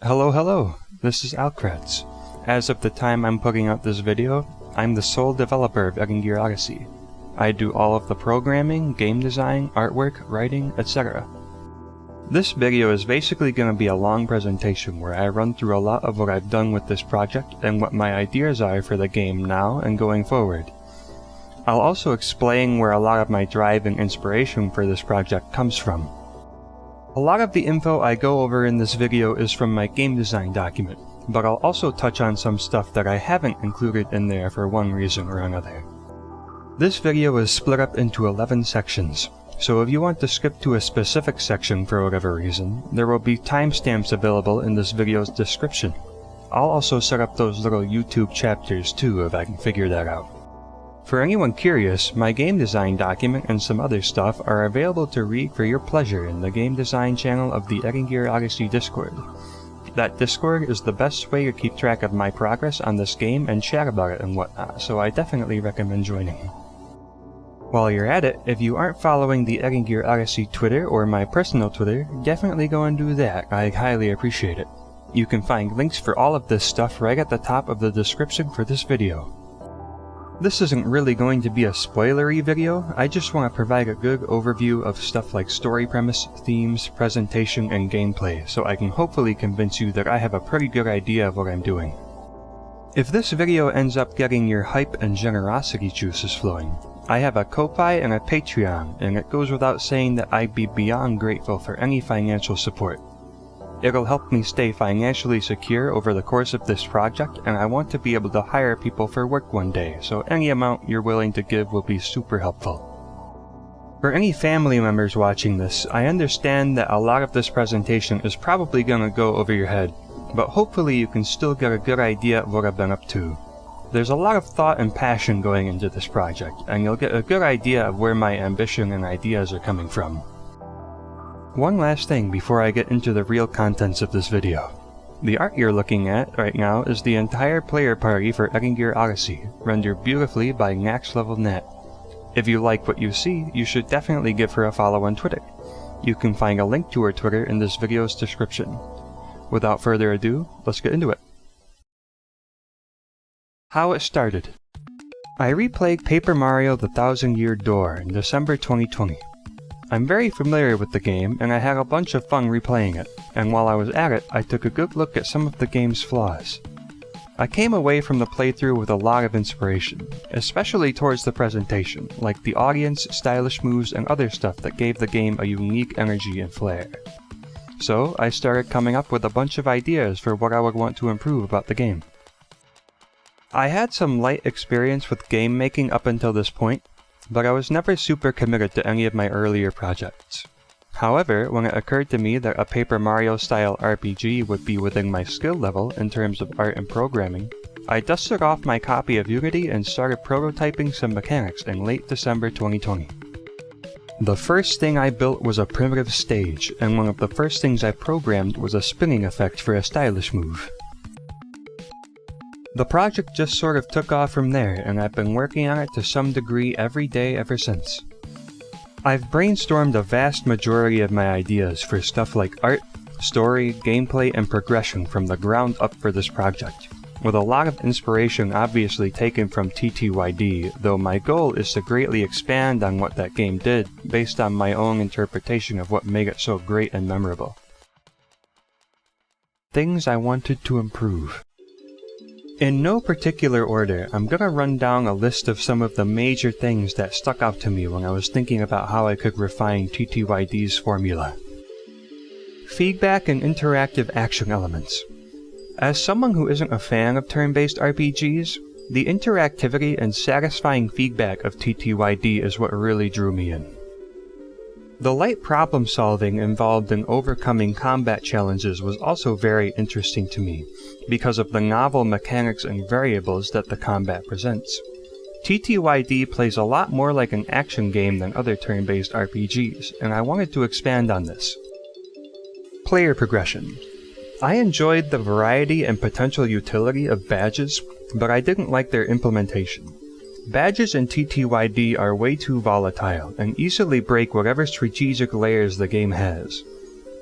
Hello, this is Alkratz. As of the time I'm putting out this video, I'm the sole developer of Edingir Odyssey. I do all of the programming, game design, artwork, writing, etc. This video is basically going to be a long presentation where I run through a lot of what I've done with this project and what my ideas are for the game now and going forward. I'll also explain where a lot of my drive and inspiration for this project comes from. A lot of the info I go over in this video is from my game design document, but I'll also touch on some stuff that I haven't included in there for one reason or another. This video is split up into 11 sections, so if you want to skip to a specific section for whatever reason, there will be timestamps available in this video's description. I'll also set up those little YouTube chapters too if I can figure that out. For anyone curious, my game design document and some other stuff are available to read for your pleasure in the game design channel of the Edingir Odyssey Discord. That Discord is the best way to keep track of my progress on this game and chat about it and whatnot, so I definitely recommend joining. While you're at it, if you aren't following the Edingir Odyssey Twitter or my personal Twitter, definitely go and do that, I highly appreciate it. You can find links for all of this stuff right at the top of the description for this video. This isn't really going to be a spoilery video, I just want to provide a good overview of stuff like story premise, themes, presentation, and gameplay, so I can hopefully convince you that I have a pretty good idea of what I'm doing. If this video ends up getting your hype and generosity juices flowing, I have a Ko-Fi and a Patreon, and it goes without saying that I'd be beyond grateful for any financial support. It'll help me stay financially secure over the course of this project, and I want to be able to hire people for work one day, so any amount you're willing to give will be super helpful. For any family members watching this, I understand that a lot of this presentation is probably gonna go over your head, but hopefully you can still get a good idea of what I've been up to. There's a lot of thought and passion going into this project, and you'll get a good idea of where my ambition and ideas are coming from. One last thing before I get into the real contents of this video. The art you're looking at right now is the entire player party for Edingir Odyssey, rendered beautifully by NaxLevelNet. If you like what you see, you should definitely give her a follow on Twitter. You can find a link to her Twitter in this video's description. Without further ado, let's get into it. How it started. I replayed Paper Mario: The Thousand-Year Door in December 2020. I'm very familiar with the game, and I had a bunch of fun replaying it, and while I was at it, I took a good look at some of the game's flaws. I came away from the playthrough with a lot of inspiration, especially towards the presentation, like the audience, stylish moves, and other stuff that gave the game a unique energy and flair. So, I started coming up with a bunch of ideas for what I would want to improve about the game. I had some light experience with game making up until this point, but I was never super committed to any of my earlier projects. However, when it occurred to me that a Paper Mario style RPG would be within my skill level in terms of art and programming, I dusted off my copy of Unity and started prototyping some mechanics in late December 2020. The first thing I built was a primitive stage, and one of the first things I programmed was a spinning effect for a stylish move. The project just sort of took off from there, and I've been working on it to some degree every day ever since. I've brainstormed a vast majority of my ideas for stuff like art, story, gameplay, and progression from the ground up for this project, with a lot of inspiration obviously taken from TTYD, though my goal is to greatly expand on what that game did based on my own interpretation of what made it so great and memorable. Things I wanted to improve. In no particular order, I'm gonna run down a list of some of the major things that stuck out to me when I was thinking about how I could refine TTYD's formula. Feedback and interactive action elements. As someone who isn't a fan of turn-based RPGs, the interactivity and satisfying feedback of TTYD is what really drew me in. The light problem solving involved in overcoming combat challenges was also very interesting to me, because of the novel mechanics and variables that the combat presents. TTYD plays a lot more like an action game than other turn-based RPGs, and I wanted to expand on this. Player progression. I enjoyed the variety and potential utility of badges, but I didn't like their implementation. Badges in TTYD are way too volatile, and easily break whatever strategic layers the game has.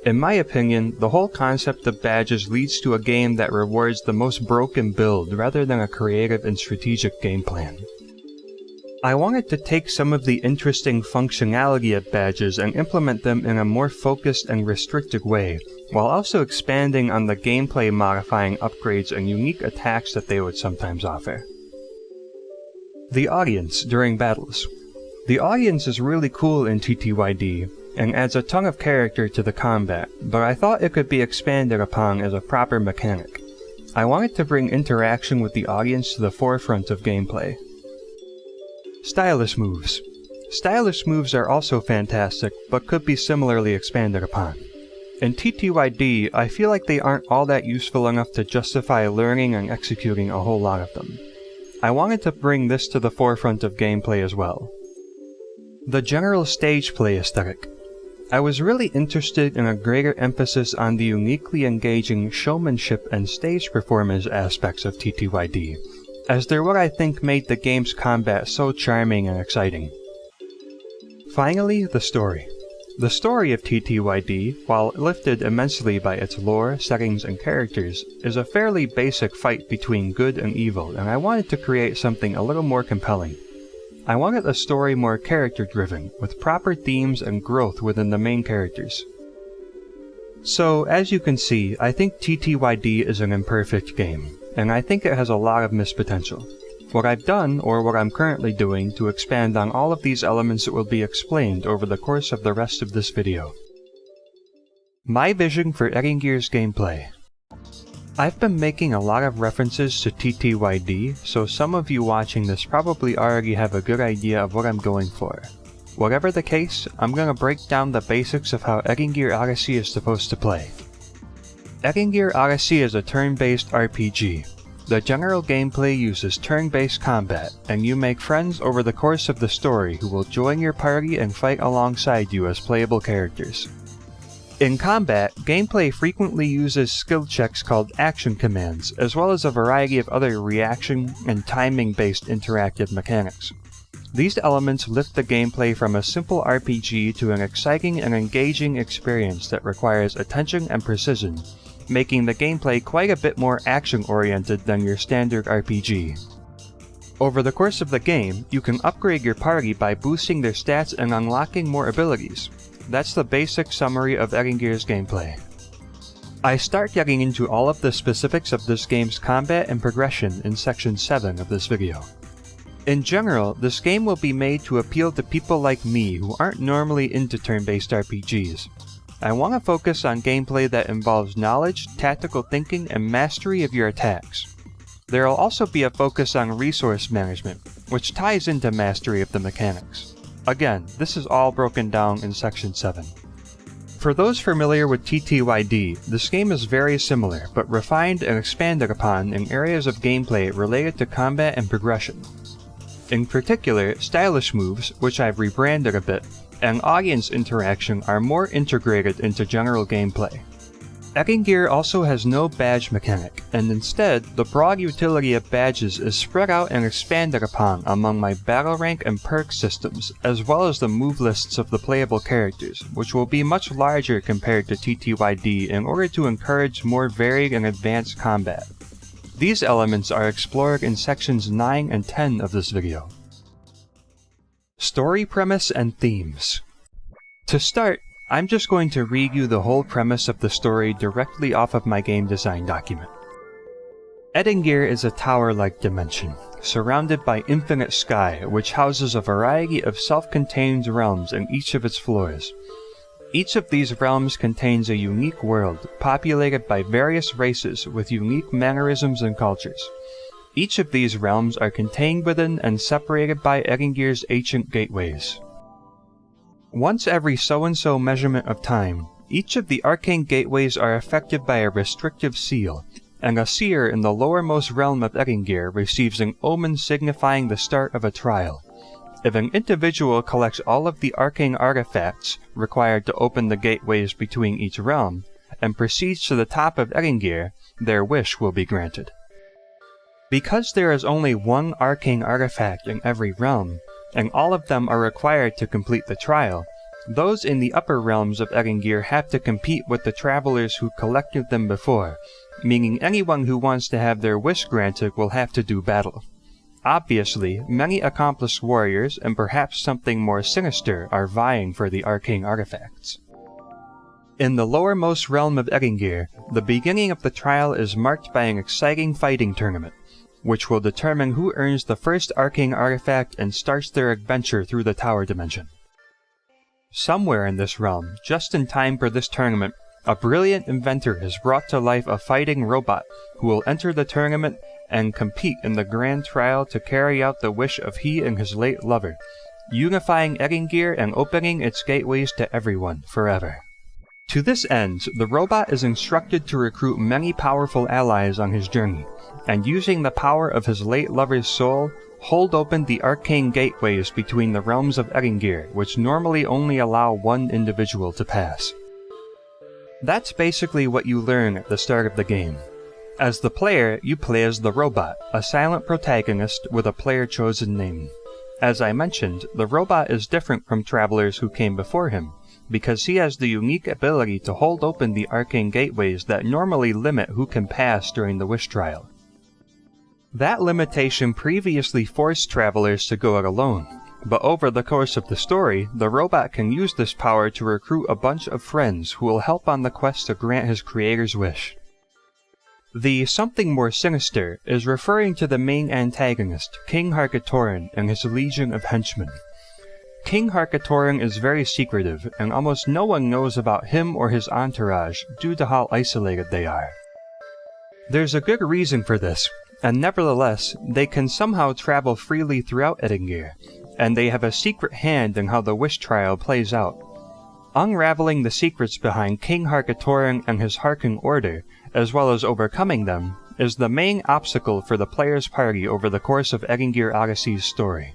In my opinion, the whole concept of badges leads to a game that rewards the most broken build rather than a creative and strategic game plan. I wanted to take some of the interesting functionality of badges and implement them in a more focused and restricted way, while also expanding on the gameplay modifying upgrades and unique attacks that they would sometimes offer. The audience during battles. The audience is really cool in TTYD, and adds a ton of character to the combat, but I thought it could be expanded upon as a proper mechanic. I wanted to bring interaction with the audience to the forefront of gameplay. Stylish moves. Stylish moves are also fantastic, but could be similarly expanded upon. In TTYD, I feel like they aren't all that useful enough to justify learning and executing a whole lot of them. I wanted to bring this to the forefront of gameplay as well. The general stage play aesthetic. I was really interested in a greater emphasis on the uniquely engaging showmanship and stage performance aspects of TTYD, as they're what I think made the game's combat so charming and exciting. Finally, the story. The story of TTYD, while lifted immensely by its lore, settings, and characters, is a fairly basic fight between good and evil, and I wanted to create something a little more compelling. I wanted a story more character-driven, with proper themes and growth within the main characters. So, as you can see, I think TTYD is an imperfect game, and I think it has a lot of missed potential. What I've done, or what I'm currently doing, to expand on all of these elements will be explained over the course of the rest of this video. My vision for Edingir's gameplay. I've been making a lot of references to TTYD, so some of you watching this probably already have a good idea of what I'm going for. Whatever the case, I'm going to break down the basics of how Edingir Odyssey is supposed to play. Edingir Odyssey is a turn-based RPG. The general gameplay uses turn-based combat, and you make friends over the course of the story who will join your party and fight alongside you as playable characters. In combat, gameplay frequently uses skill checks called action commands, as well as a variety of other reaction and timing-based interactive mechanics. These elements lift the gameplay from a simple RPG to an exciting and engaging experience that requires attention and precision, making the gameplay quite a bit more action-oriented than your standard RPG. Over the course of the game, you can upgrade your party by boosting their stats and unlocking more abilities. That's the basic summary of Edingir's gameplay. I start getting into all of the specifics of this game's combat and progression in section 7 of this video. In general, this game will be made to appeal to people like me who aren't normally into turn-based RPGs. I want to focus on gameplay that involves knowledge, tactical thinking, and mastery of your attacks. There will also be a focus on resource management, which ties into mastery of the mechanics. Again, this is all broken down in section 7. For those familiar with TTYD, this game is very similar, but refined and expanded upon in areas of gameplay related to combat and progression. In particular, stylish moves, which I've rebranded a bit, and audience interaction are more integrated into general gameplay. Edingir also has no badge mechanic, and instead, the broad utility of badges is spread out and expanded upon among my battle rank and perk systems, as well as the move lists of the playable characters, which will be much larger compared to TTYD in order to encourage more varied and advanced combat. These elements are explored in sections 9 and 10 of this video. Story premise and themes. To start, I'm just going to read you the whole premise of the story directly off of my game design document. Edingir is a tower-like dimension, surrounded by infinite sky, which houses a variety of self-contained realms in each of its floors. Each of these realms contains a unique world, populated by various races with unique mannerisms and cultures. Each of these realms are contained within and separated by Edingir's ancient gateways. Once every so-and-so measurement of time, each of the arcane gateways are affected by a restrictive seal, and a seer in the lowermost realm of Edingir receives an omen signifying the start of a trial. If an individual collects all of the arcane artifacts required to open the gateways between each realm, and proceeds to the top of Edingir, their wish will be granted. Because there is only one arcane artifact in every realm, and all of them are required to complete the trial, Those in the upper realms of Edingir have to compete with the travelers who collected them before, meaning anyone who wants to have their wish granted will have to do battle. Obviously, many accomplished warriors, and perhaps something more sinister, are vying for the arcane artifacts. In the lowermost realm of Edingir, the beginning of the trial is marked by an exciting fighting tournament, which will determine who earns the first arcane artifact and starts their adventure through the tower dimension. Somewhere in this realm, just in time for this tournament, a brilliant inventor has brought to life a fighting robot who will enter the tournament and compete in the grand trial to carry out the wish of he and his late lover, unifying Edingir and opening its gateways to everyone forever. To this end, the robot is instructed to recruit many powerful allies on his journey, and using the power of his late lover's soul, hold open the arcane gateways between the realms of Edingir, which normally only allow one individual to pass. That's basically what you learn at the start of the game. As the player, you play as the robot, a silent protagonist with a player-chosen name. As I mentioned, the robot is different from travelers who came before him, because he has the unique ability to hold open the arcane gateways that normally limit who can pass during the wish trial. That limitation previously forced travelers to go it alone, but over the course of the story, the robot can use this power to recruit a bunch of friends who will help on the quest to grant his creator's wish. The something more sinister is referring to the main antagonist, King Harkatoran, and his legion of henchmen. King Harkatoran is very secretive, and almost no one knows about him or his entourage due to how isolated they are. There's a good reason for this, and nevertheless, they can somehow travel freely throughout Edingir, and they have a secret hand in how the wish trial plays out. Unraveling the secrets behind King Harkatoran and his Harken Order, as well as overcoming them, is the main obstacle for the player's party over the course of Edingir Odyssey's story.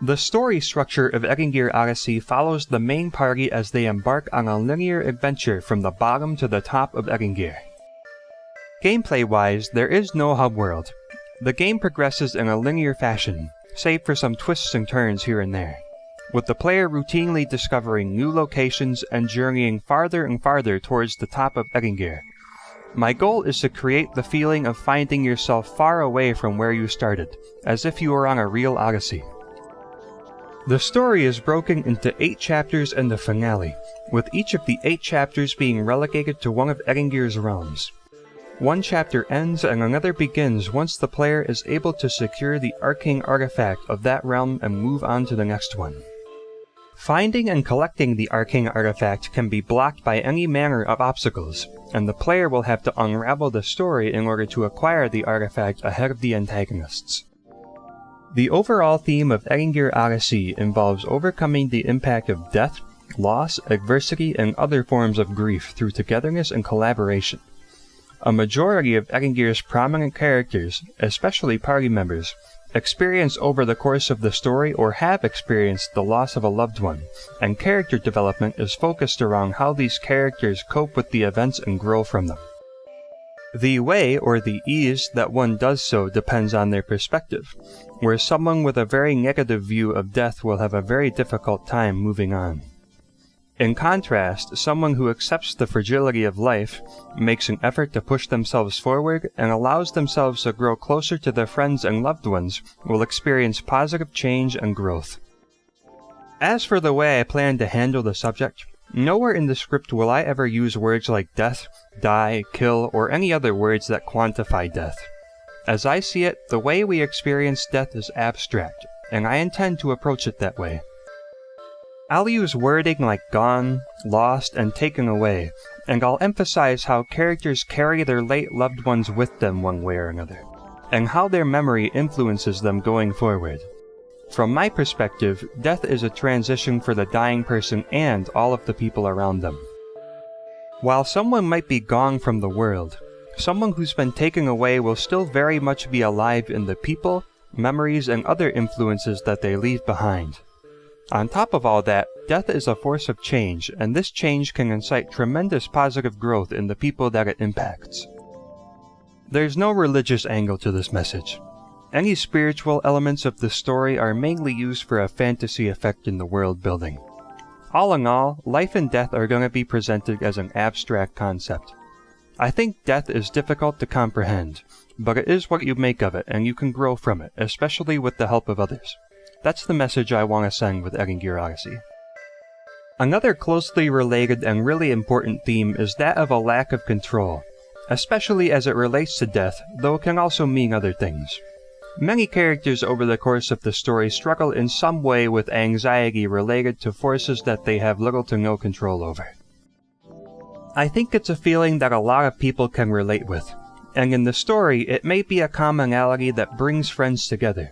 The story structure of Edingir Odyssey follows the main party as they embark on a linear adventure from the bottom to the top of Edingir. Gameplay-wise, there is no hub world. The game progresses in a linear fashion, save for some twists and turns here and there, with the player routinely discovering new locations and journeying farther and farther towards the top of Edingir. My goal is to create the feeling of finding yourself far away from where you started, as if you were on a real odyssey. The story is broken into 8 chapters and a finale, with each of the 8 chapters being relegated to one of Edingir's realms. One chapter ends and another begins once the player is able to secure the arcane artifact of that realm and move on to the next one. Finding and collecting the arcane artifact can be blocked by any manner of obstacles, and the player will have to unravel the story in order to acquire the artifact ahead of the antagonists. The overall theme of Edingir Odyssey involves overcoming the impact of death, loss, adversity, and other forms of grief through togetherness and collaboration. A majority of Edingir's prominent characters, especially party members, experience over the course of the story or have experienced the loss of a loved one, and character development is focused around how these characters cope with the events and grow from them. The way or the ease that one does so depends on their perspective, where someone with a very negative view of death will have a very difficult time moving on. In contrast, someone who accepts the fragility of life, makes an effort to push themselves forward, and allows themselves to grow closer to their friends and loved ones will experience positive change and growth. As for the way I plan to handle the subject, nowhere in the script will I ever use words like death, die, kill, or any other words that quantify death. As I see it, the way we experience death is abstract, and I intend to approach it that way. I'll use wording like gone, lost, and taken away, and I'll emphasize how characters carry their late loved ones with them one way or another, and how their memory influences them going forward. From my perspective, death is a transition for the dying person and all of the people around them. While someone might be gone from the world, someone who's been taken away will still very much be alive in the people, memories, and other influences that they leave behind. On top of all that, death is a force of change, and this change can incite tremendous positive growth in the people that it impacts. There's no religious angle to this message. Any spiritual elements of the story are mainly used for a fantasy effect in the world building. All in all, life and death are going to be presented as an abstract concept. I think death is difficult to comprehend, but it is what you make of it, and you can grow from it, especially with the help of others. That's the message I want to send with Edingir Odyssey. Another closely related and really important theme is that of a lack of control, especially as it relates to death, though it can also mean other things. Many characters over the course of the story struggle in some way with anxiety related to forces that they have little to no control over. I think it's a feeling that a lot of people can relate with, and in the story it may be a commonality that brings friends together.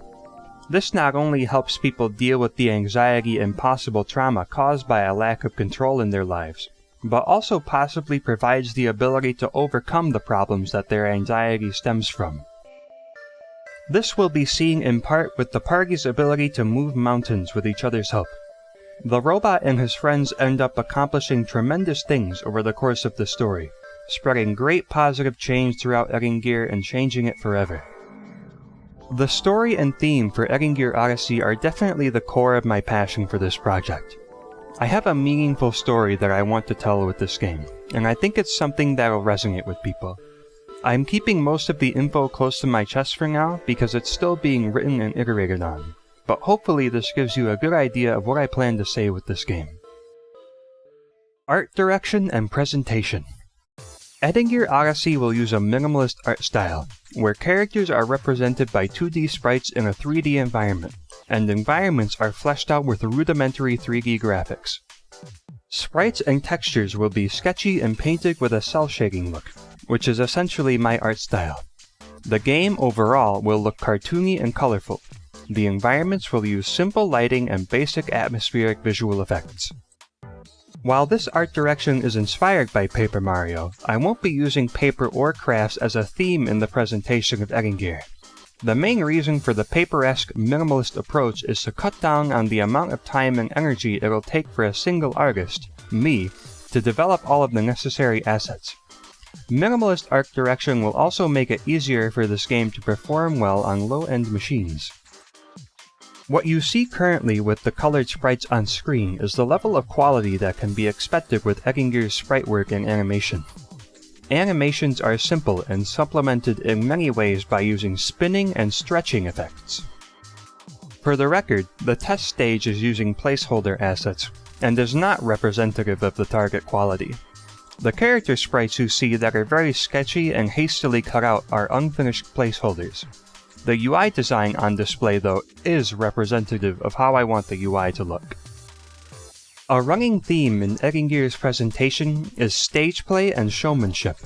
This not only helps people deal with the anxiety and possible trauma caused by a lack of control in their lives, but also possibly provides the ability to overcome the problems that their anxiety stems from. This will be seen in part with the party's ability to move mountains with each other's help. The robot and his friends end up accomplishing tremendous things over the course of the story, spreading great positive change throughout Edingir and changing it forever. The story and theme for Edingir Odyssey are definitely the core of my passion for this project. I have a meaningful story that I want to tell with this game, and I think it's something that'll resonate with people. I'm keeping most of the info close to my chest for now because it's still being written and iterated on, but hopefully this gives you a good idea of what I plan to say with this game. Art direction and presentation. Edingir Odyssey will use a minimalist art style, where characters are represented by 2D sprites in a 3D environment, and environments are fleshed out with rudimentary 3D graphics. Sprites and textures will be sketchy and painted with a cel-shading look, which is essentially my art style. The game overall will look cartoony and colorful. The environments will use simple lighting and basic atmospheric visual effects. While this art direction is inspired by Paper Mario, I won't be using paper or crafts as a theme in the presentation of Edingir. The main reason for the paper-esque minimalist approach is to cut down on the amount of time and energy it'll take for a single artist, me, to develop all of the necessary assets. Minimalist art direction will also make it easier for this game to perform well on low-end machines. What you see currently with the colored sprites on screen is the level of quality that can be expected with Edingir's sprite work and animation. Animations are simple and supplemented in many ways by using spinning and stretching effects. For the record, the test stage is using placeholder assets, and is not representative of the target quality. The character sprites you see that are very sketchy and hastily cut out are unfinished placeholders. The UI design on display, though, is representative of how I want the UI to look. A running theme in Edingir's presentation is stage play and showmanship.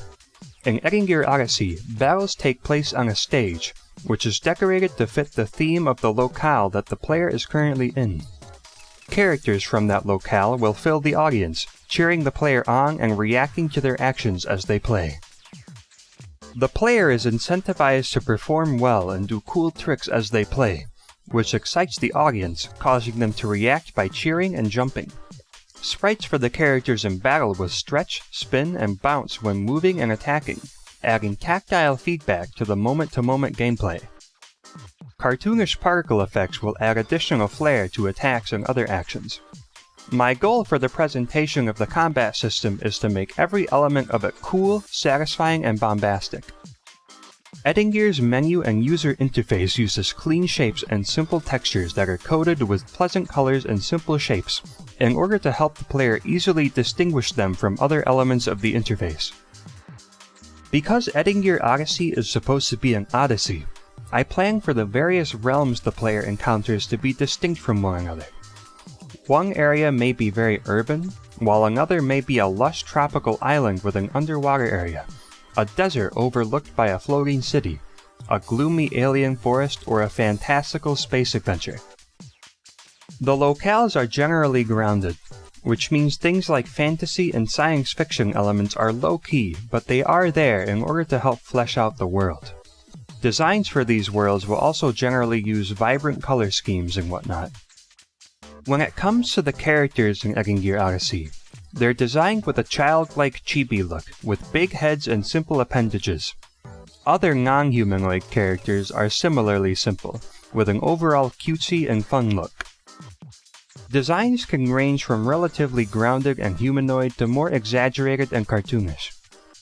In Edingir Odyssey, battles take place on a stage, which is decorated to fit the theme of the locale that the player is currently in. Characters from that locale will fill the audience, cheering the player on and reacting to their actions as they play. The player is incentivized to perform well and do cool tricks as they play, which excites the audience, causing them to react by cheering and jumping. Sprites for the characters in battle will stretch, spin, and bounce when moving and attacking, adding tactile feedback to the moment-to-moment gameplay. Cartoonish particle effects will add additional flair to attacks and other actions. My goal for the presentation of the combat system is to make every element of it cool, satisfying, and bombastic. Edingir's menu and user interface uses clean shapes and simple textures that are coated with pleasant colors and simple shapes, in order to help the player easily distinguish them from other elements of the interface. Because Edingir Odyssey is supposed to be an odyssey, I plan for the various realms the player encounters to be distinct from one another. One area may be very urban, while another may be a lush tropical island with an underwater area, a desert overlooked by a floating city, a gloomy alien forest, or a fantastical space adventure. The locales are generally grounded, which means things like fantasy and science fiction elements are low-key, but they are there in order to help flesh out the world. Designs for these worlds will also generally use vibrant color schemes and whatnot. When it comes to the characters in Edingir Odyssey, they're designed with a childlike chibi look, with big heads and simple appendages. Other non-humanoid characters are similarly simple, with an overall cutesy and fun look. Designs can range from relatively grounded and humanoid to more exaggerated and cartoonish.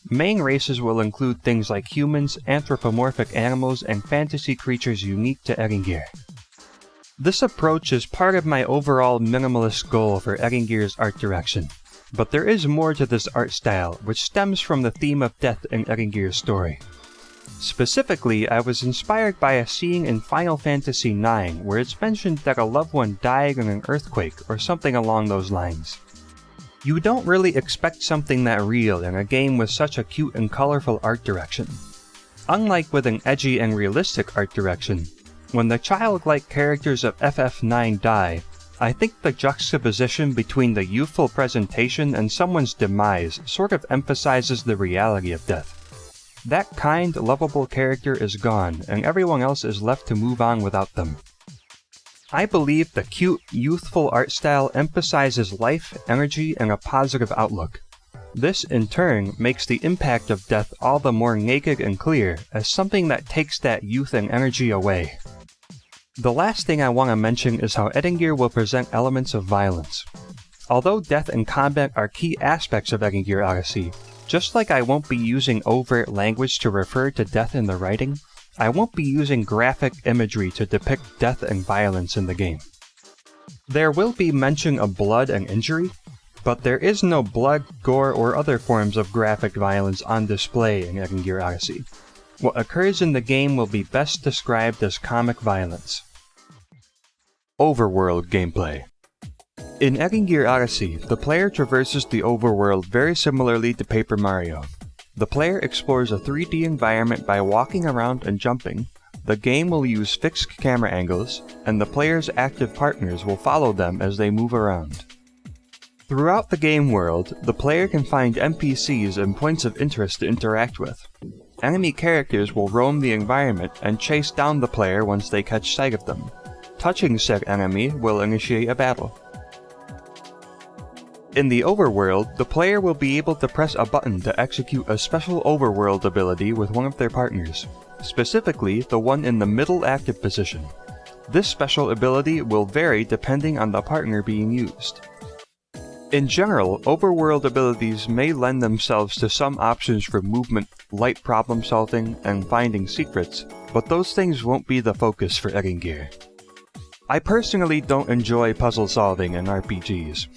Main races will include things like humans, anthropomorphic animals, and fantasy creatures unique to Edingir. This approach is part of my overall minimalist goal for Edingir's art direction, but there is more to this art style, which stems from the theme of death in Edingir's story. Specifically, I was inspired by a scene in Final Fantasy IX where it's mentioned that a loved one died in an earthquake or something along those lines. You don't really expect something that real in a game with such a cute and colorful art direction. Unlike with an edgy and realistic art direction, when the childlike characters of FF9 die, I think the juxtaposition between the youthful presentation and someone's demise sort of emphasizes the reality of death. That kind, lovable character is gone, and everyone else is left to move on without them. I believe the cute, youthful art style emphasizes life, energy, and a positive outlook. This, in turn, makes the impact of death all the more naked and clear as something that takes that youth and energy away. The last thing I want to mention is how Edingir will present elements of violence. Although death and combat are key aspects of Edingir Odyssey, just like I won't be using overt language to refer to death in the writing, I won't be using graphic imagery to depict death and violence in the game. There will be mention of blood and injury, but there is no blood, gore, or other forms of graphic violence on display in Edingir Odyssey. What occurs in the game will be best described as comic violence. Overworld gameplay. In Edingir Odyssey, the player traverses the overworld very similarly to Paper Mario. The player explores a 3D environment by walking around and jumping. The game will use fixed camera angles, and the player's active partners will follow them as they move around. Throughout the game world, the player can find NPCs and points of interest to interact with. Enemy characters will roam the environment and chase down the player once they catch sight of them. Touching said enemy will initiate a battle. In the overworld, the player will be able to press a button to execute a special overworld ability with one of their partners, specifically the one in the middle active position. This special ability will vary depending on the partner being used. In general, overworld abilities may lend themselves to some options for movement, light problem solving, and finding secrets, but those things won't be the focus for Edingir. I personally don't enjoy puzzle solving in RPGs.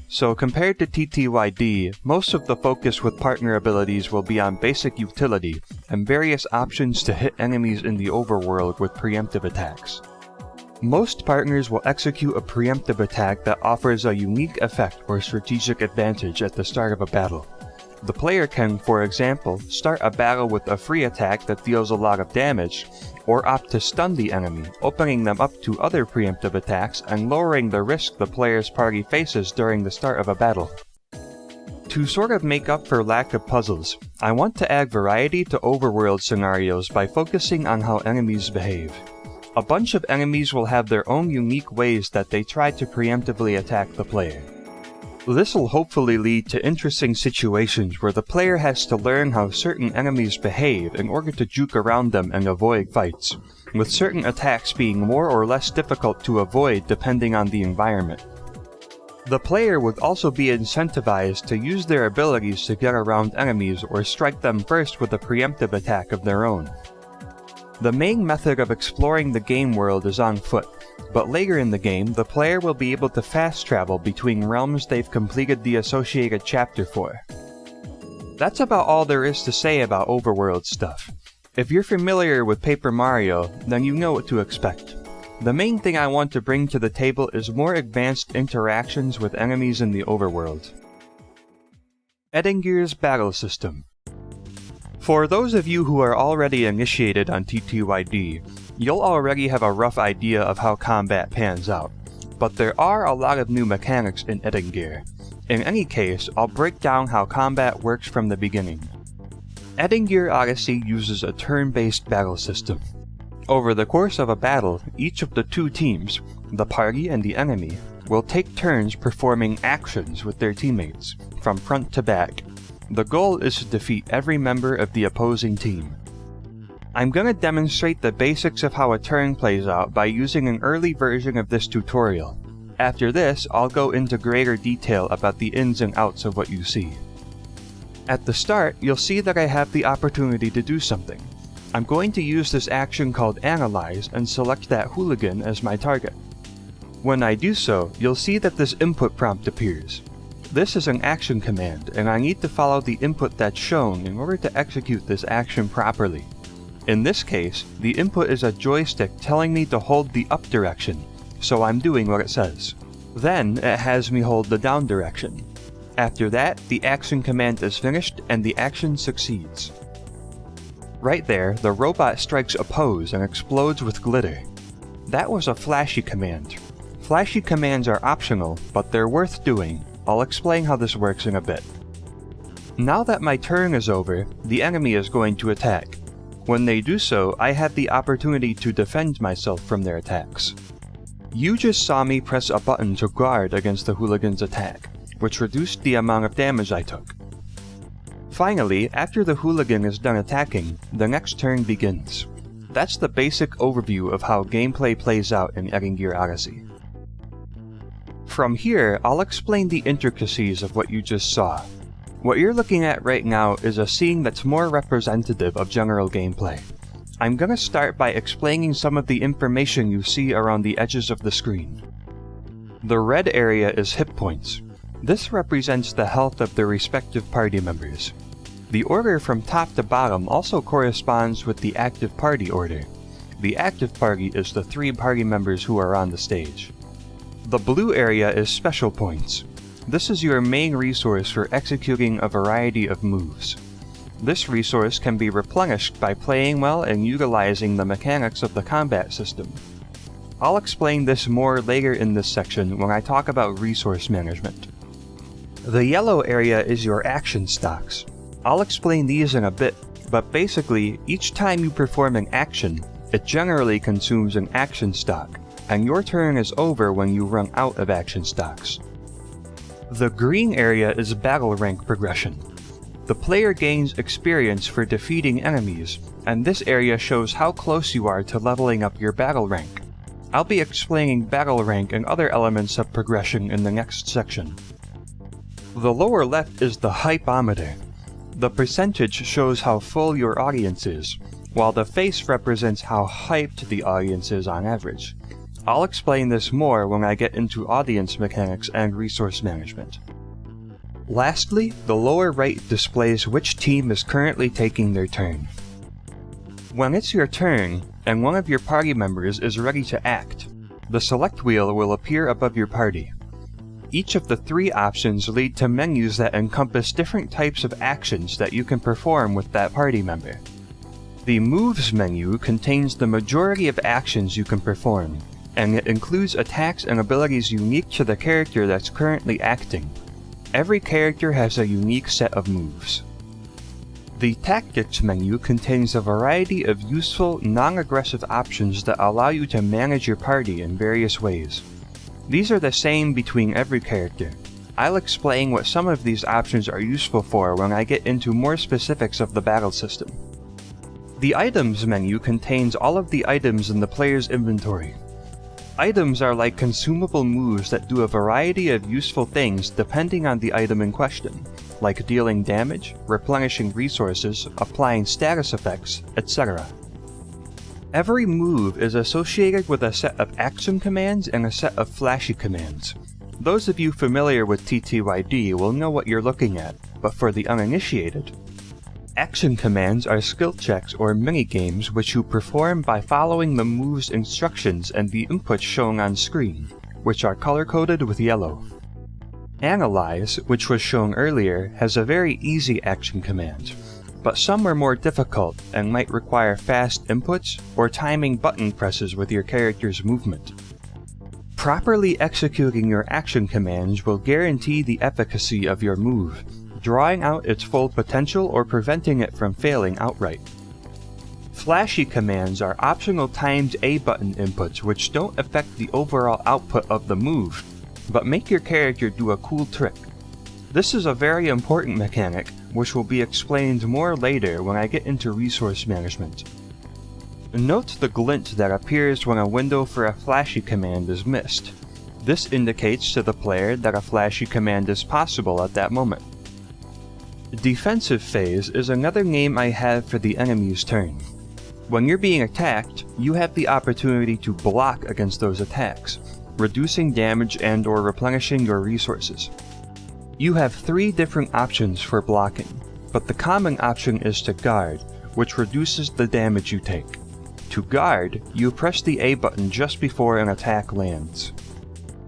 So compared to TTYD, most of the focus with partner abilities will be on basic utility and various options to hit enemies in the overworld with preemptive attacks. Most partners will execute a preemptive attack that offers a unique effect or strategic advantage at the start of a battle. The player can, for example, start a battle with a free attack that deals a lot of damage, or opt to stun the enemy, opening them up to other preemptive attacks and lowering the risk the player's party faces during the start of a battle. To sort of make up for lack of puzzles, I want to add variety to overworld scenarios by focusing on how enemies behave. A bunch of enemies will have their own unique ways that they try to preemptively attack the player. This will hopefully lead to interesting situations where the player has to learn how certain enemies behave in order to juke around them and avoid fights, with certain attacks being more or less difficult to avoid depending on the environment. The player would also be incentivized to use their abilities to get around enemies or strike them first with a preemptive attack of their own. The main method of exploring the game world is on foot, but later in the game, the player will be able to fast travel between realms they've completed the associated chapter for. That's about all there is to say about overworld stuff. If you're familiar with Paper Mario, then you know what to expect. The main thing I want to bring to the table is more advanced interactions with enemies in the overworld. Edingir's battle system. For those of you who are already initiated on TTYD, you'll already have a rough idea of how combat pans out, but there are a lot of new mechanics in Edingir. In any case, I'll break down how combat works from the beginning. Edingir Odyssey uses a turn-based battle system. Over the course of a battle, each of the two teams, the party and the enemy, will take turns performing actions with their teammates, from front to back. The goal is to defeat every member of the opposing team. I'm gonna demonstrate the basics of how a turn plays out by using an early version of this tutorial. After this, I'll go into greater detail about the ins and outs of what you see. At the start, you'll see that I have the opportunity to do something. I'm going to use this action called Analyze and select that hooligan as my target. When I do so, you'll see that this input prompt appears. This is an action command, and I need to follow the input that's shown in order to execute this action properly. In this case, the input is a joystick telling me to hold the up direction, so I'm doing what it says. Then it has me hold the down direction. After that, the action command is finished and the action succeeds. Right there, the robot strikes a pose and explodes with glitter. That was a flashy command. Flashy commands are optional, but they're worth doing. I'll explain how this works in a bit. Now that my turn is over, the enemy is going to attack. When they do so, I have the opportunity to defend myself from their attacks. You just saw me press a button to guard against the hooligan's attack, which reduced the amount of damage I took. Finally, after the hooligan is done attacking, the next turn begins. That's the basic overview of how gameplay plays out in Edingir Odyssey. From here, I'll explain the intricacies of what you just saw. What you're looking at right now is a scene that's more representative of general gameplay. I'm gonna start by explaining some of the information you see around the edges of the screen. The red area is hit points. This represents the health of the respective party members. The order from top to bottom also corresponds with the active party order. The active party is the 3 party members who are on the stage. The blue area is special points. This is your main resource for executing a variety of moves. This resource can be replenished by playing well and utilizing the mechanics of the combat system. I'll explain this more later in this section when I talk about resource management. The yellow area is your action stocks. I'll explain these in a bit, but basically, each time you perform an action, it generally consumes an action stock, and your turn is over when you run out of action stocks. The green area is battle rank progression. The player gains experience for defeating enemies, and this area shows how close you are to leveling up your battle rank. I'll be explaining battle rank and other elements of progression in the next section. The lower left is the hypeometer. The percentage shows how full your audience is, while the face represents how hyped the audience is on average. I'll explain this more when I get into audience mechanics and resource management. Lastly, the lower right displays which team is currently taking their turn. When it's your turn, and one of your party members is ready to act, the select wheel will appear above your party. Each of the 3 options lead to menus that encompass different types of actions that you can perform with that party member. The Moves menu contains the majority of actions you can perform, and it includes attacks and abilities unique to the character that's currently acting. Every character has a unique set of moves. The Tactics menu contains a variety of useful, non-aggressive options that allow you to manage your party in various ways. These are the same between every character. I'll explain what some of these options are useful for when I get into more specifics of the battle system. The Items menu contains all of the items in the player's inventory. Items are like consumable moves that do a variety of useful things depending on the item in question, like dealing damage, replenishing resources, applying status effects, etc. Every move is associated with a set of action commands and a set of flashy commands. Those of you familiar with TTYD will know what you're looking at, but for the uninitiated, action commands are skill checks or mini-games which you perform by following the move's instructions and the inputs shown on screen, which are color-coded with yellow. Analyze, which was shown earlier, has a very easy action command, but some are more difficult and might require fast inputs or timing button presses with your character's movement. Properly executing your action commands will guarantee the efficacy of your move, drawing out its full potential or preventing it from failing outright. Flashy commands are optional timed A button inputs which don't affect the overall output of the move, but make your character do a cool trick. This is a very important mechanic, which will be explained more later when I get into resource management. Note the glint that appears when a window for a flashy command is missed. This indicates to the player that a flashy command is possible at that moment. Defensive phase is another name I have for the enemy's turn. When you're being attacked, you have the opportunity to block against those attacks, reducing damage and/or replenishing your resources. You have 3 different options for blocking, but the common option is to guard, which reduces the damage you take. To guard, you press the A button just before an attack lands.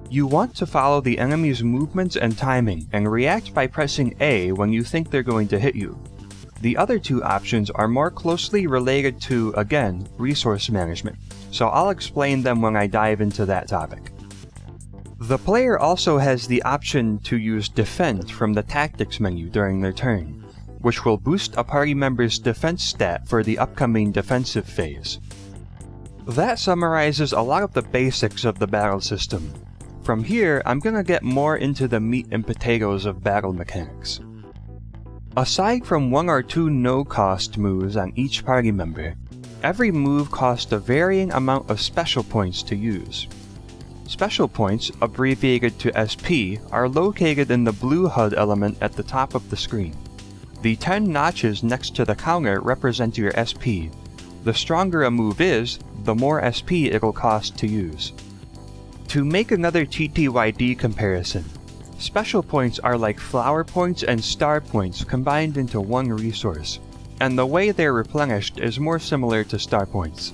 You want to follow the enemy's movements and timing and react by pressing A when you think they're going to hit you. The other 2 options are more closely related to, again, resource management, so I'll explain them when I dive into that topic. The player also has the option to use Defend from the Tactics menu during their turn, which will boost a party member's defense stat for the upcoming defensive phase. That summarizes a lot of the basics of the battle system. From here, I'm gonna get more into the meat and potatoes of battle mechanics. Aside from 1 or 2 no-cost moves on each party member, every move costs a varying amount of special points to use. Special points, abbreviated to SP, are located in the blue HUD element at the top of the screen. The 10 notches next to the counter represent your SP. The stronger a move is, the more SP it'll cost to use. To make another TTYD comparison, special points are like flower points and star points combined into one resource, and the way they're replenished is more similar to star points.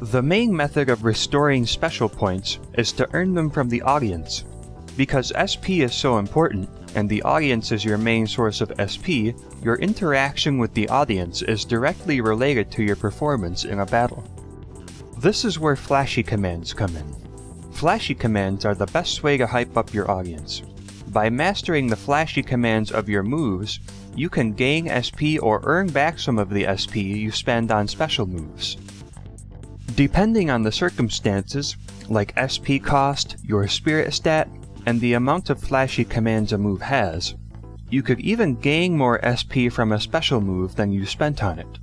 The main method of restoring special points is to earn them from the audience. Because SP is so important, and the audience is your main source of SP, your interaction with the audience is directly related to your performance in a battle. This is where flashy commands come in. Flashy commands are the best way to hype up your audience. By mastering the flashy commands of your moves, you can gain SP or earn back some of the SP you spend on special moves. Depending on the circumstances, like SP cost, your spirit stat, and the amount of flashy commands a move has, you could even gain more SP from a special move than you spent on it.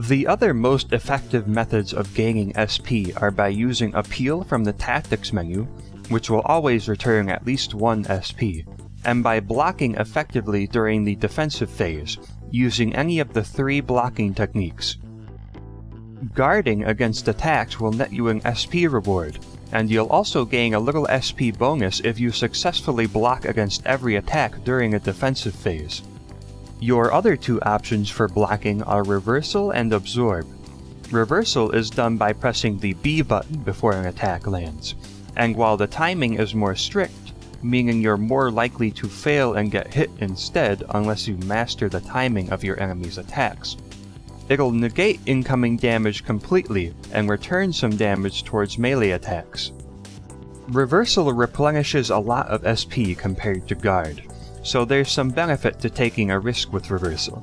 The other most effective methods of gaining SP are by using Appeal from the Tactics menu, which will always return at least 1 SP, and by blocking effectively during the defensive phase, using any of the 3 blocking techniques. Guarding against attacks will net you an SP reward, and you'll also gain a little SP bonus if you successfully block against every attack during a defensive phase. Your other 2 options for blocking are Reversal and Absorb. Reversal is done by pressing the B button before an attack lands, and while the timing is more strict, meaning you're more likely to fail and get hit instead unless you master the timing of your enemy's attacks, it'll negate incoming damage completely and return some damage towards melee attacks. Reversal replenishes a lot of SP compared to Guard, so there's some benefit to taking a risk with Reversal.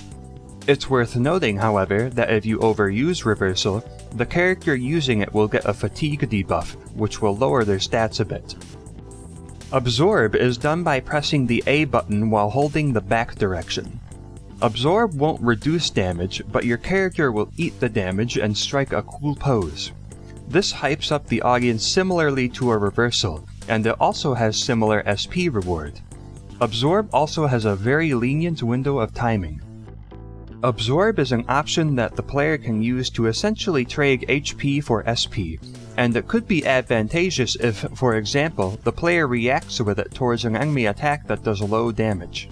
It's worth noting, however, that if you overuse Reversal, the character using it will get a fatigue debuff, which will lower their stats a bit. Absorb is done by pressing the A button while holding the back direction. Absorb won't reduce damage, but your character will eat the damage and strike a cool pose. This hypes up the audience similarly to a Reversal, and it also has similar SP reward. Absorb also has a very lenient window of timing. Absorb is an option that the player can use to essentially trade HP for SP, and it could be advantageous if, for example, the player reacts with it towards an enemy attack that does low damage.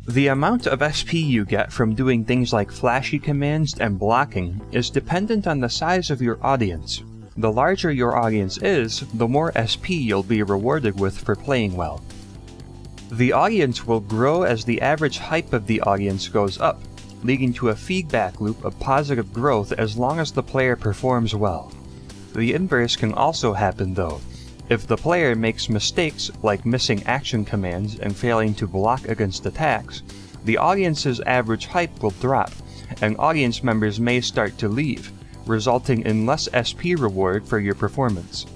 The amount of SP you get from doing things like flashy commands and blocking is dependent on the size of your audience. The larger your audience is, the more SP you'll be rewarded with for playing well. The audience will grow as the average hype of the audience goes up, leading to a feedback loop of positive growth as long as the player performs well. The inverse can also happen though. If the player makes mistakes like missing action commands and failing to block against attacks, the audience's average hype will drop, and audience members may start to leave, resulting in less SP reward for your performance.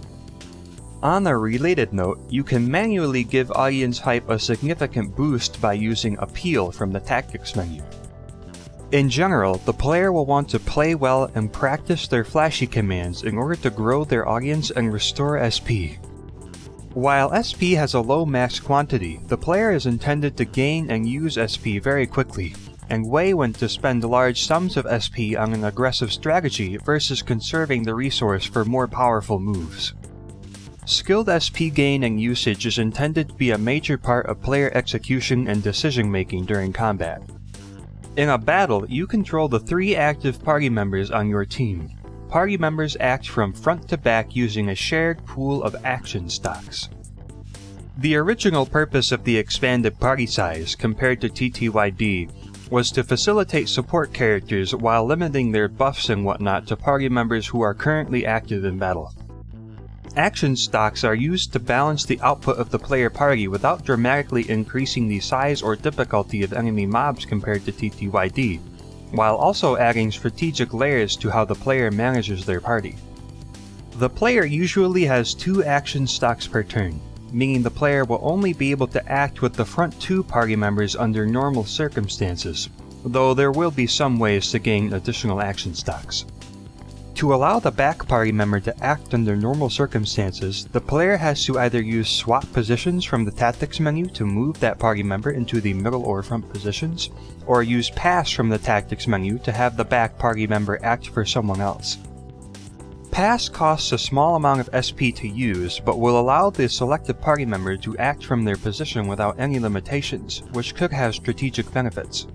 On a related note, you can manually give audience hype a significant boost by using Appeal from the Tactics menu. In general, the player will want to play well and practice their flashy commands in order to grow their audience and restore SP. While SP has a low max quantity, the player is intended to gain and use SP very quickly, and weigh when to spend large sums of SP on an aggressive strategy versus conserving the resource for more powerful moves. Skilled SP gain and usage is intended to be a major part of player execution and decision making during combat. In a battle, you control the 3 active party members on your team. Party members act from front to back using a shared pool of action stocks. The original purpose of the expanded party size, compared to TTYD, was to facilitate support characters while limiting their buffs and whatnot to party members who are currently active in battle. Action stocks are used to balance the output of the player party without dramatically increasing the size or difficulty of enemy mobs compared to TTYD, while also adding strategic layers to how the player manages their party. The player usually has 2 action stocks per turn, meaning the player will only be able to act with the front 2 party members under normal circumstances, though there will be some ways to gain additional action stocks. To allow the back party member to act under normal circumstances, the player has to either use swap positions from the tactics menu to move that party member into the middle or front positions, or use pass from the tactics menu to have the back party member act for someone else. Pass costs a small amount of SP to use, but will allow the selected party member to act from their position without any limitations, which could have strategic benefits.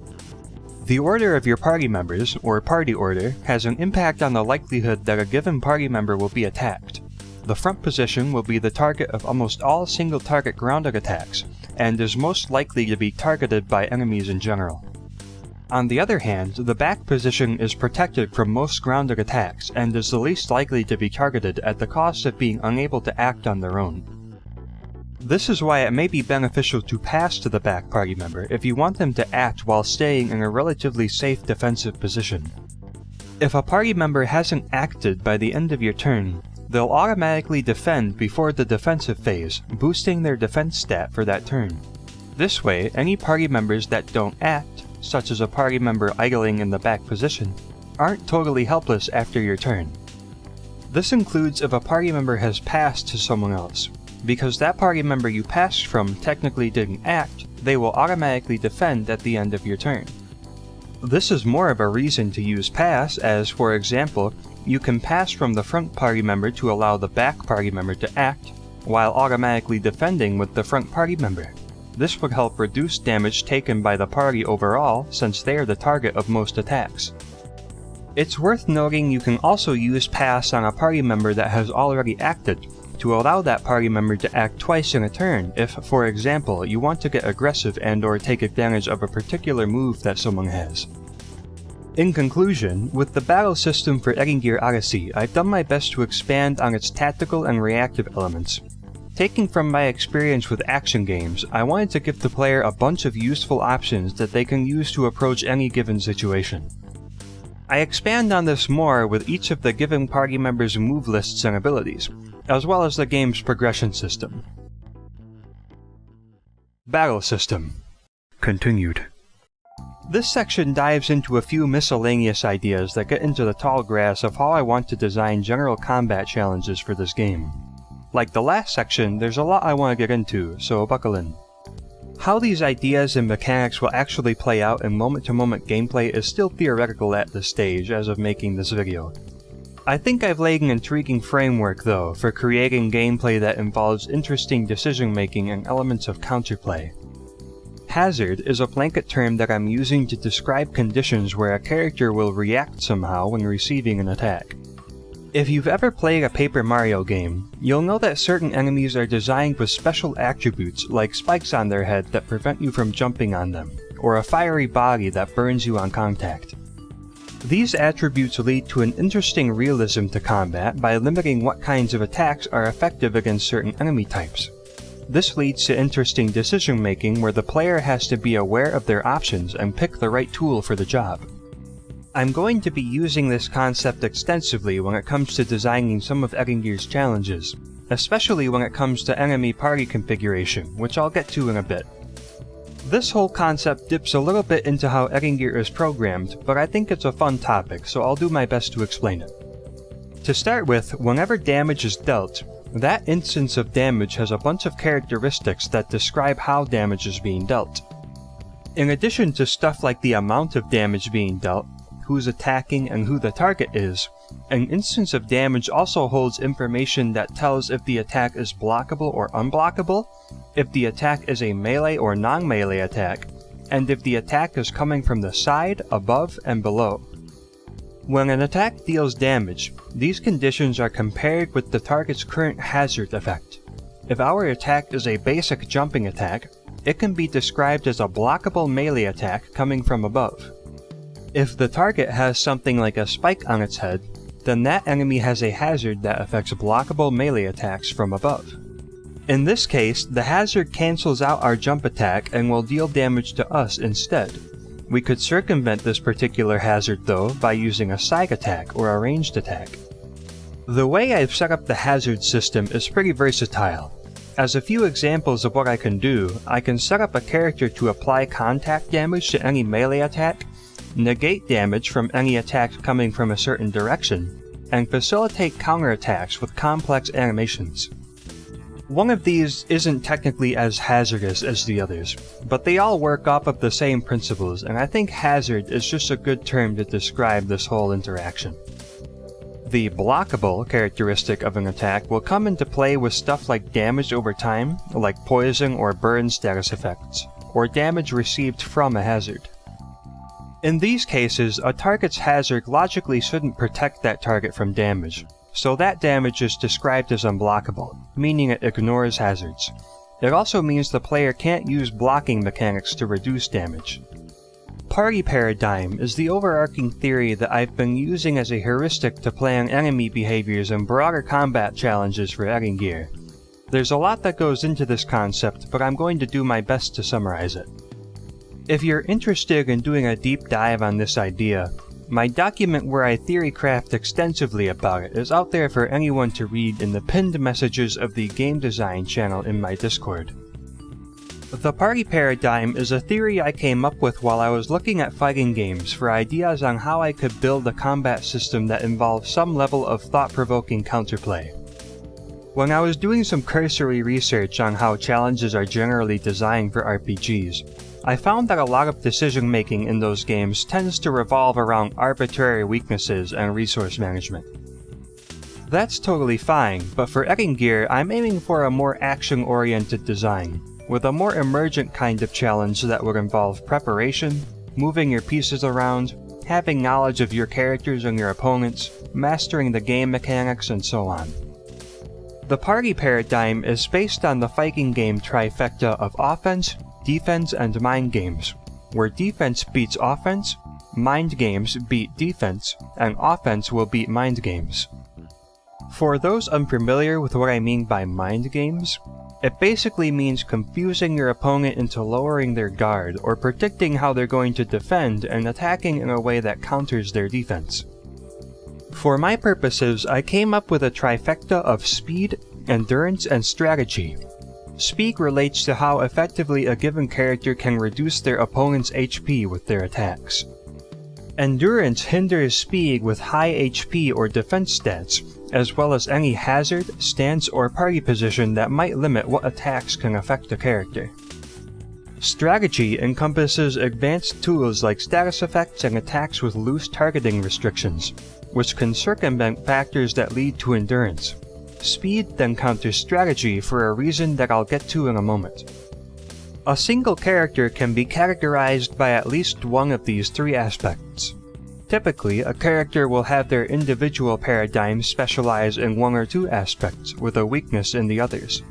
The order of your party members, or party order, has an impact on the likelihood that a given party member will be attacked. The front position will be the target of almost all single-target grounded attacks, and is most likely to be targeted by enemies in general. On the other hand, the back position is protected from most grounded attacks, and is the least likely to be targeted at the cost of being unable to act on their own. This is why it may be beneficial to pass to the back party member if you want them to act while staying in a relatively safe defensive position. If a party member hasn't acted by the end of your turn, they'll automatically defend before the defensive phase, boosting their defense stat for that turn. This way, any party members that don't act, such as a party member idling in the back position, aren't totally helpless after your turn. This includes if a party member has passed to someone else. Because that party member you passed from technically didn't act, they will automatically defend at the end of your turn. This is more of a reason to use pass, as for example, you can pass from the front party member to allow the back party member to act, while automatically defending with the front party member. This would help reduce damage taken by the party overall, since they are the target of most attacks. It's worth noting you can also use pass on a party member that has already acted, to allow that party member to act twice in a turn if, for example, you want to get aggressive and/or take advantage of a particular move that someone has. In conclusion, with the battle system for Edingir Odyssey, I've done my best to expand on its tactical and reactive elements. Taking from my experience with action games, I wanted to give the player a bunch of useful options that they can use to approach any given situation. I expand on this more with each of the given party members' move lists and abilities, as well as the game's progression system. Battle System. Continued. This section dives into a few miscellaneous ideas that get into the tall grass of how I want to design general combat challenges for this game. Like the last section, there's a lot I want to get into, so buckle in. How these ideas and mechanics will actually play out in moment-to-moment gameplay is still theoretical at this stage as of making this video. I think I've laid an intriguing framework, though, for creating gameplay that involves interesting decision-making and elements of counterplay. Hazard is a blanket term that I'm using to describe conditions where a character will react somehow when receiving an attack. If you've ever played a Paper Mario game, you'll know that certain enemies are designed with special attributes like spikes on their head that prevent you from jumping on them, or a fiery body that burns you on contact. These attributes lead to an interesting realism to combat by limiting what kinds of attacks are effective against certain enemy types. This leads to interesting decision making where the player has to be aware of their options and pick the right tool for the job. I'm going to be using this concept extensively when it comes to designing some of Edingir's challenges, especially when it comes to enemy party configuration, which I'll get to in a bit. This whole concept dips a little bit into how Edingir is programmed, but I think it's a fun topic, so I'll do my best to explain it. To start with, whenever damage is dealt, That instance of damage has a bunch of characteristics that describe how damage is being dealt. In addition to stuff like the amount of damage being dealt, who's attacking, and who the target is, an instance of damage also holds information that tells if the attack is blockable or unblockable, if the attack is a melee or non-melee attack, and if the attack is coming from the side, above, and below. When an attack deals damage, these conditions are compared with the target's current hazard effect. If our attack is a basic jumping attack, it can be described as a blockable melee attack coming from above. If the target has something like a spike on its head, then that enemy has a hazard that affects blockable melee attacks from above. In this case, the hazard cancels out our jump attack and will deal damage to us instead. We could circumvent this particular hazard though by using a side attack or a ranged attack. The way I've set up the hazard system is pretty versatile. As a few examples of what I can do, I can set up a character to apply contact damage to any melee attack, negate damage from any attack coming from a certain direction, and facilitate counterattacks with complex animations. One of these isn't technically as hazardous as the others, but they all work off of the same principles, and I think hazard is just a good term to describe this whole interaction. The blockable characteristic of an attack will come into play with stuff like damage over time, like poison or burn status effects, or damage received from a hazard. In these cases, a target's hazard logically shouldn't protect that target from damage, so that damage is described as unblockable, meaning it ignores hazards. It also means the player can't use blocking mechanics to reduce damage. Party paradigm is the overarching theory that I've been using as a heuristic to plan enemy behaviors and broader combat challenges for Edingir. There's a lot that goes into this concept, but I'm going to do my best to summarize it. If you're interested in doing a deep dive on this idea, my document where I theorycraft extensively about it is out there for anyone to read in the pinned messages of the game design channel in my Discord. The party paradigm is a theory I came up with while I was looking at fighting games for ideas on how I could build a combat system that involves some level of thought-provoking counterplay. When I was doing some cursory research on how challenges are generally designed for RPGs, I found that a lot of decision-making in those games tends to revolve around arbitrary weaknesses and resource management. That's totally fine, but for Edingir, I'm aiming for a more action-oriented design, with a more emergent kind of challenge that would involve preparation, moving your pieces around, having knowledge of your characters and your opponents, mastering the game mechanics, and so on. The party paradigm is based on the fighting game trifecta of offense, defense, and mind games, where defense beats offense, mind games beat defense, and offense will beat mind games. For those unfamiliar with what I mean by mind games, it basically means confusing your opponent into lowering their guard or predicting how they're going to defend and attacking in a way that counters their defense. For my purposes, I came up with a trifecta of speed, endurance, and strategy. Speed relates to how effectively a given character can reduce their opponent's HP with their attacks. Endurance hinders speed with high HP or defense stats, as well as any hazard, stance, or party position that might limit what attacks can affect a character. Strategy encompasses advanced tools like status effects and attacks with loose targeting restrictions, which can circumvent factors that lead to endurance. Speed then counters strategy for a reason that I'll get to in a moment. A single character can be categorized by at least one of these three aspects. Typically, a character will have their individual paradigms specialize in one or two aspects, with a weakness in the others.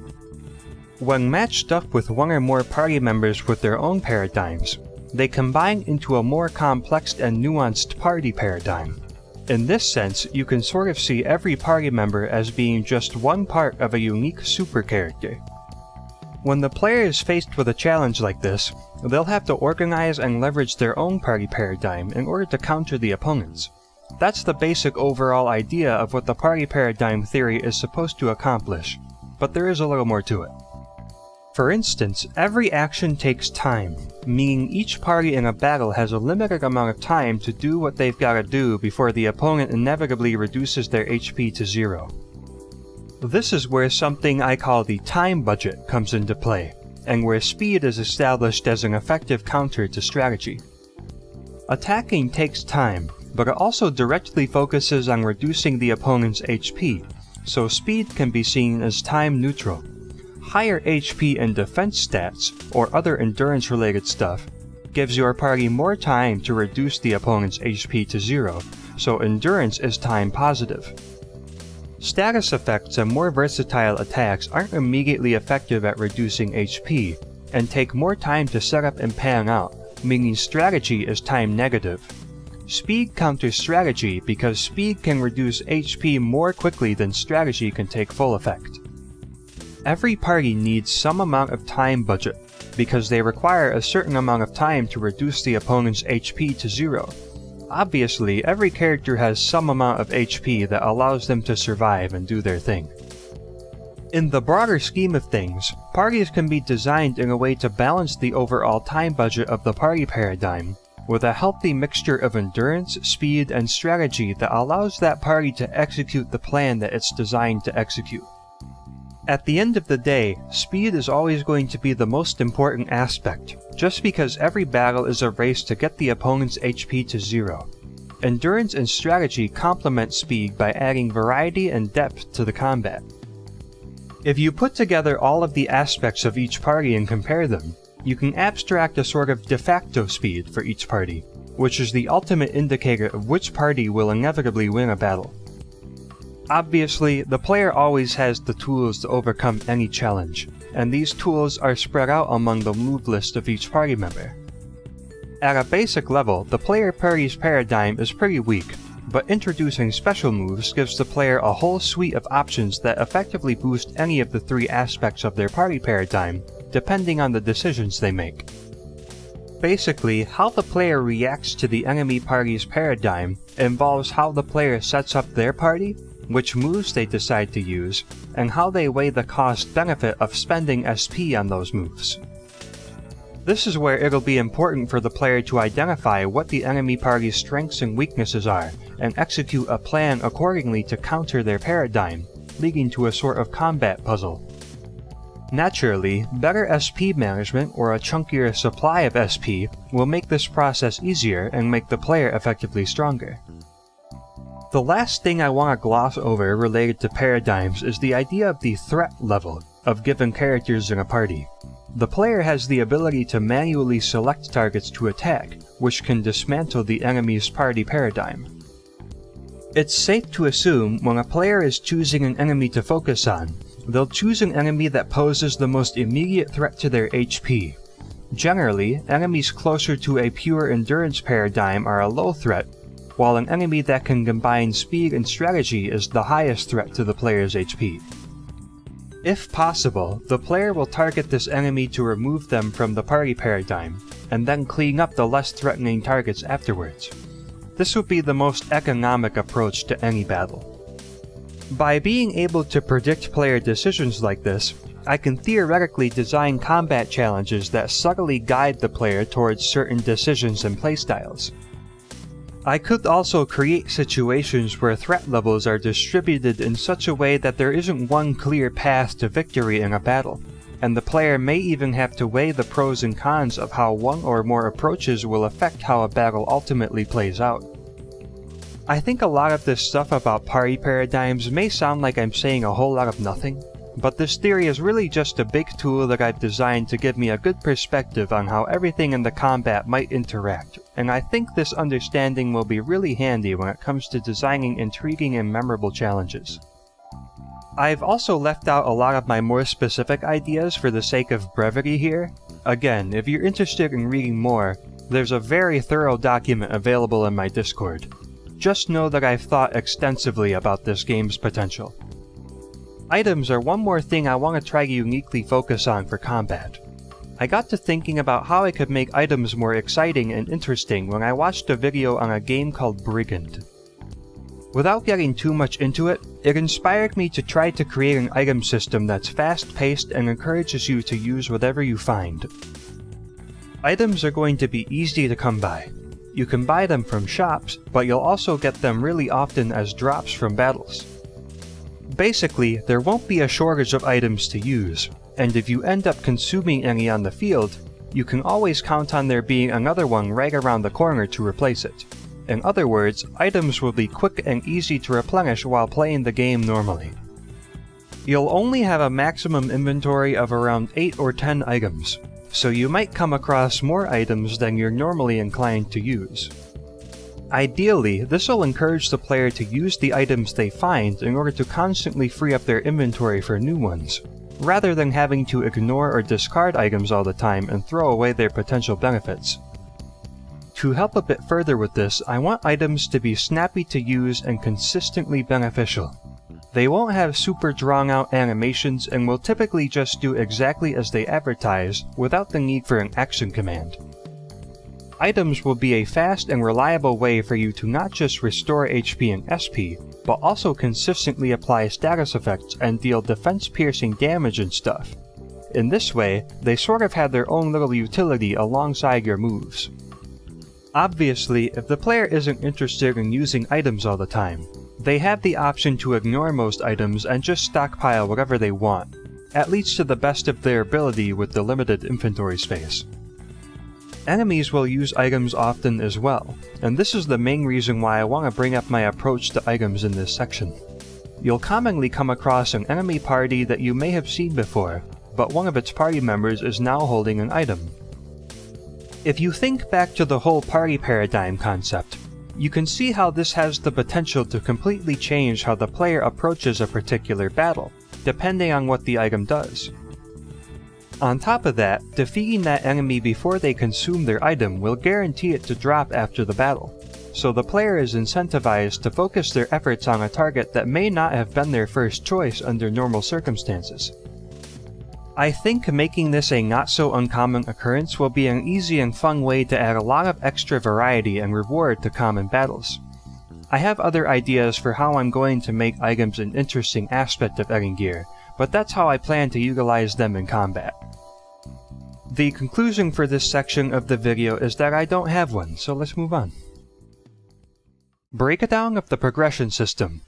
When matched up with one or more party members with their own paradigms, they combine into a more complex and nuanced party paradigm. In this sense, you can sort of see every party member as being just one part of a unique super character. When the player is faced with a challenge like this, they'll have to organize and leverage their own party paradigm in order to counter the opponents. That's the basic overall idea of what the party paradigm theory is supposed to accomplish, but there is a little more to it. For instance, every action takes time, meaning each party in a battle has a limited amount of time to do what they've gotta do before the opponent inevitably reduces their HP to 0. This is where something I call the time budget comes into play, and where speed is established as an effective counter to strategy. Attacking takes time, but it also directly focuses on reducing the opponent's HP, so speed can be seen as time neutral. Higher HP and defense stats, or other endurance-related stuff, gives your party more time to reduce the opponent's HP to 0, so endurance is time positive. Status effects and more versatile attacks aren't immediately effective at reducing HP, and take more time to set up and pan out, meaning strategy is time negative. Speed counters strategy because speed can reduce HP more quickly than strategy can take full effect. Every party needs some amount of time budget, because they require a certain amount of time to reduce the opponent's HP to 0. Obviously, every character has some amount of HP that allows them to survive and do their thing. In the broader scheme of things, parties can be designed in a way to balance the overall time budget of the party paradigm, with a healthy mixture of endurance, speed, and strategy that allows that party to execute the plan that it's designed to execute. At the end of the day, speed is always going to be the most important aspect, just because every battle is a race to get the opponent's HP to 0. Endurance and strategy complement speed by adding variety and depth to the combat. If you put together all of the aspects of each party and compare them, you can abstract a sort of de facto speed for each party, which is the ultimate indicator of which party will inevitably win a battle. Obviously, the player always has the tools to overcome any challenge, and these tools are spread out among the move list of each party member. At a basic level, the player party's paradigm is pretty weak, but introducing special moves gives the player a whole suite of options that effectively boost any of the 3 aspects of their party paradigm, depending on the decisions they make. Basically, how the player reacts to the enemy party's paradigm involves how the player sets up their party, which moves they decide to use, and how they weigh the cost-benefit of spending SP on those moves. This is where it'll be important for the player to identify what the enemy party's strengths and weaknesses are, and execute a plan accordingly to counter their paradigm, leading to a sort of combat puzzle. Naturally, better SP management or a chunkier supply of SP will make this process easier and make the player effectively stronger. The last thing I want to gloss over related to paradigms is the idea of the threat level of given characters in a party. The player has the ability to manually select targets to attack, which can dismantle the enemy's party paradigm. It's safe to assume when a player is choosing an enemy to focus on, they'll choose an enemy that poses the most immediate threat to their HP. Generally, enemies closer to a pure endurance paradigm are a low threat, while an enemy that can combine speed and strategy is the highest threat to the player's HP. If possible, the player will target this enemy to remove them from the party paradigm, and then clean up the less threatening targets afterwards. This would be the most economic approach to any battle. By being able to predict player decisions like this, I can theoretically design combat challenges that subtly guide the player towards certain decisions and playstyles. I could also create situations where threat levels are distributed in such a way that there isn't one clear path to victory in a battle, and the player may even have to weigh the pros and cons of how one or more approaches will affect how a battle ultimately plays out. I think a lot of this stuff about party paradigms may sound like I'm saying a whole lot of nothing, but this theory is really just a big tool that I've designed to give me a good perspective on how everything in the combat might interact, and I think this understanding will be really handy when it comes to designing intriguing and memorable challenges. I've also left out a lot of my more specific ideas for the sake of brevity here. Again, if you're interested in reading more, there's a very thorough document available in my Discord. Just know that I've thought extensively about this game's potential. Items are one more thing I want to try to uniquely focus on for combat. I got to thinking about how I could make items more exciting and interesting when I watched a video on a game called Brigand. Without getting too much into it, it inspired me to try to create an item system that's fast-paced and encourages you to use whatever you find. Items are going to be easy to come by. You can buy them from shops, but you'll also get them really often as drops from battles. Basically, there won't be a shortage of items to use, and if you end up consuming any on the field, you can always count on there being another one right around the corner to replace it. In other words, items will be quick and easy to replenish while playing the game normally. You'll only have a maximum inventory of around 8 or 10 items, so you might come across more items than you're normally inclined to use. Ideally, this will encourage the player to use the items they find in order to constantly free up their inventory for new ones, rather than having to ignore or discard items all the time and throw away their potential benefits. To help a bit further with this, I want items to be snappy to use and consistently beneficial. They won't have super drawn-out animations and will typically just do exactly as they advertise without the need for an action command. Items will be a fast and reliable way for you to not just restore HP and SP, but also consistently apply status effects and deal defense-piercing damage and stuff. In this way, they sort of have their own little utility alongside your moves. Obviously, if the player isn't interested in using items all the time, they have the option to ignore most items and just stockpile whatever they want, at least to the best of their ability with the limited inventory space. Enemies will use items often as well, and this is the main reason why I want to bring up my approach to items in this section. You'll commonly come across an enemy party that you may have seen before, but one of its party members is now holding an item. If you think back to the whole party paradigm concept, you can see how this has the potential to completely change how the player approaches a particular battle, depending on what the item does. On top of that, defeating that enemy before they consume their item will guarantee it to drop after the battle, so the player is incentivized to focus their efforts on a target that may not have been their first choice under normal circumstances. I think making this a not-so-uncommon occurrence will be an easy and fun way to add a lot of extra variety and reward to common battles. I have other ideas for how I'm going to make items an interesting aspect of Edingir, but that's how I plan to utilize them in combat. The conclusion for this section of the video is that I don't have one, so let's move on. Breakdown of the progression system.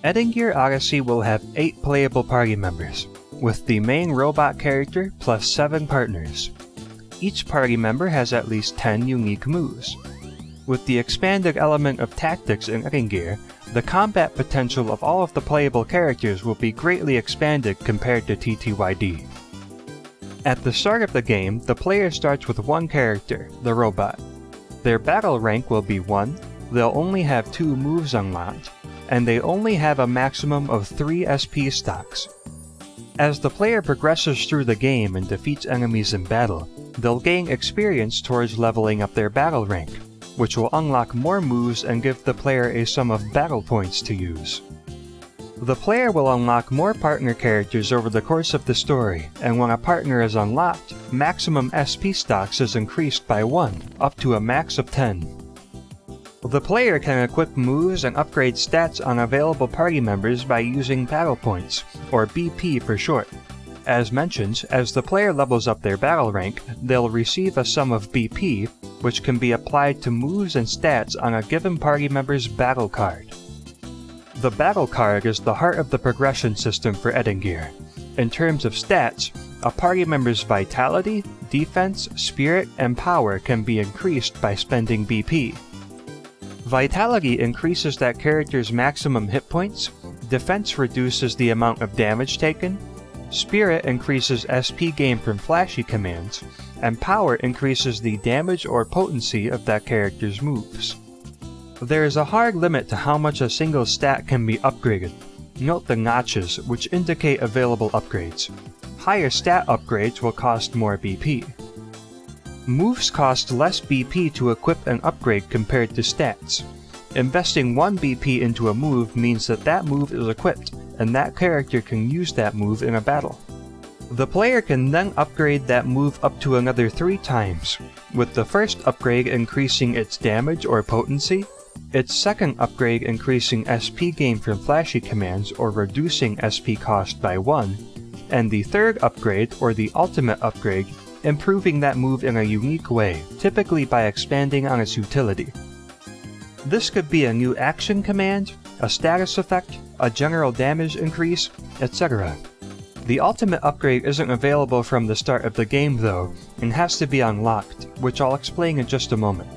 Edingir Odyssey will have 8 playable party members, with the main robot character plus 7 partners. Each party member has at least 10 unique moves. With the expanded element of tactics in Edingir, the combat potential of all of the playable characters will be greatly expanded compared to TTYD. At the start of the game, the player starts with one character, the robot. Their battle rank will be 1, they'll only have 2 moves unlocked, and they only have a maximum of 3 SP stocks. As the player progresses through the game and defeats enemies in battle, they'll gain experience towards leveling up their battle rank, which will unlock more moves and give the player a sum of battle points to use. The player will unlock more partner characters over the course of the story, and when a partner is unlocked, maximum SP stocks is increased by 1, up to a max of 10. The player can equip moves and upgrade stats on available party members by using battle points, or BP for short. As mentioned, as the player levels up their battle rank, they'll receive a sum of BP, which can be applied to moves and stats on a given party member's battle card. The battle card is the heart of the progression system for Edingir. In terms of stats, a party member's vitality, defense, spirit, and power can be increased by spending BP. Vitality increases that character's maximum hit points, defense reduces the amount of damage taken, spirit increases SP gained from flashy commands, and power increases the damage or potency of that character's moves. There is a hard limit to how much a single stat can be upgraded. Note the notches, which indicate available upgrades. Higher stat upgrades will cost more BP. Moves cost less BP to equip and upgrade compared to stats. Investing 1 BP into a move means that that move is equipped, and that character can use that move in a battle. The player can then upgrade that move up to another 3 times, with the first upgrade increasing its damage or potency, its second upgrade increasing SP gained from flashy commands or reducing SP cost by 1, and the third upgrade, or the ultimate upgrade, improving that move in a unique way, typically by expanding on its utility. This could be a new action command, a status effect, a general damage increase, etc. The ultimate upgrade isn't available from the start of the game though, and has to be unlocked, which I'll explain in just a moment.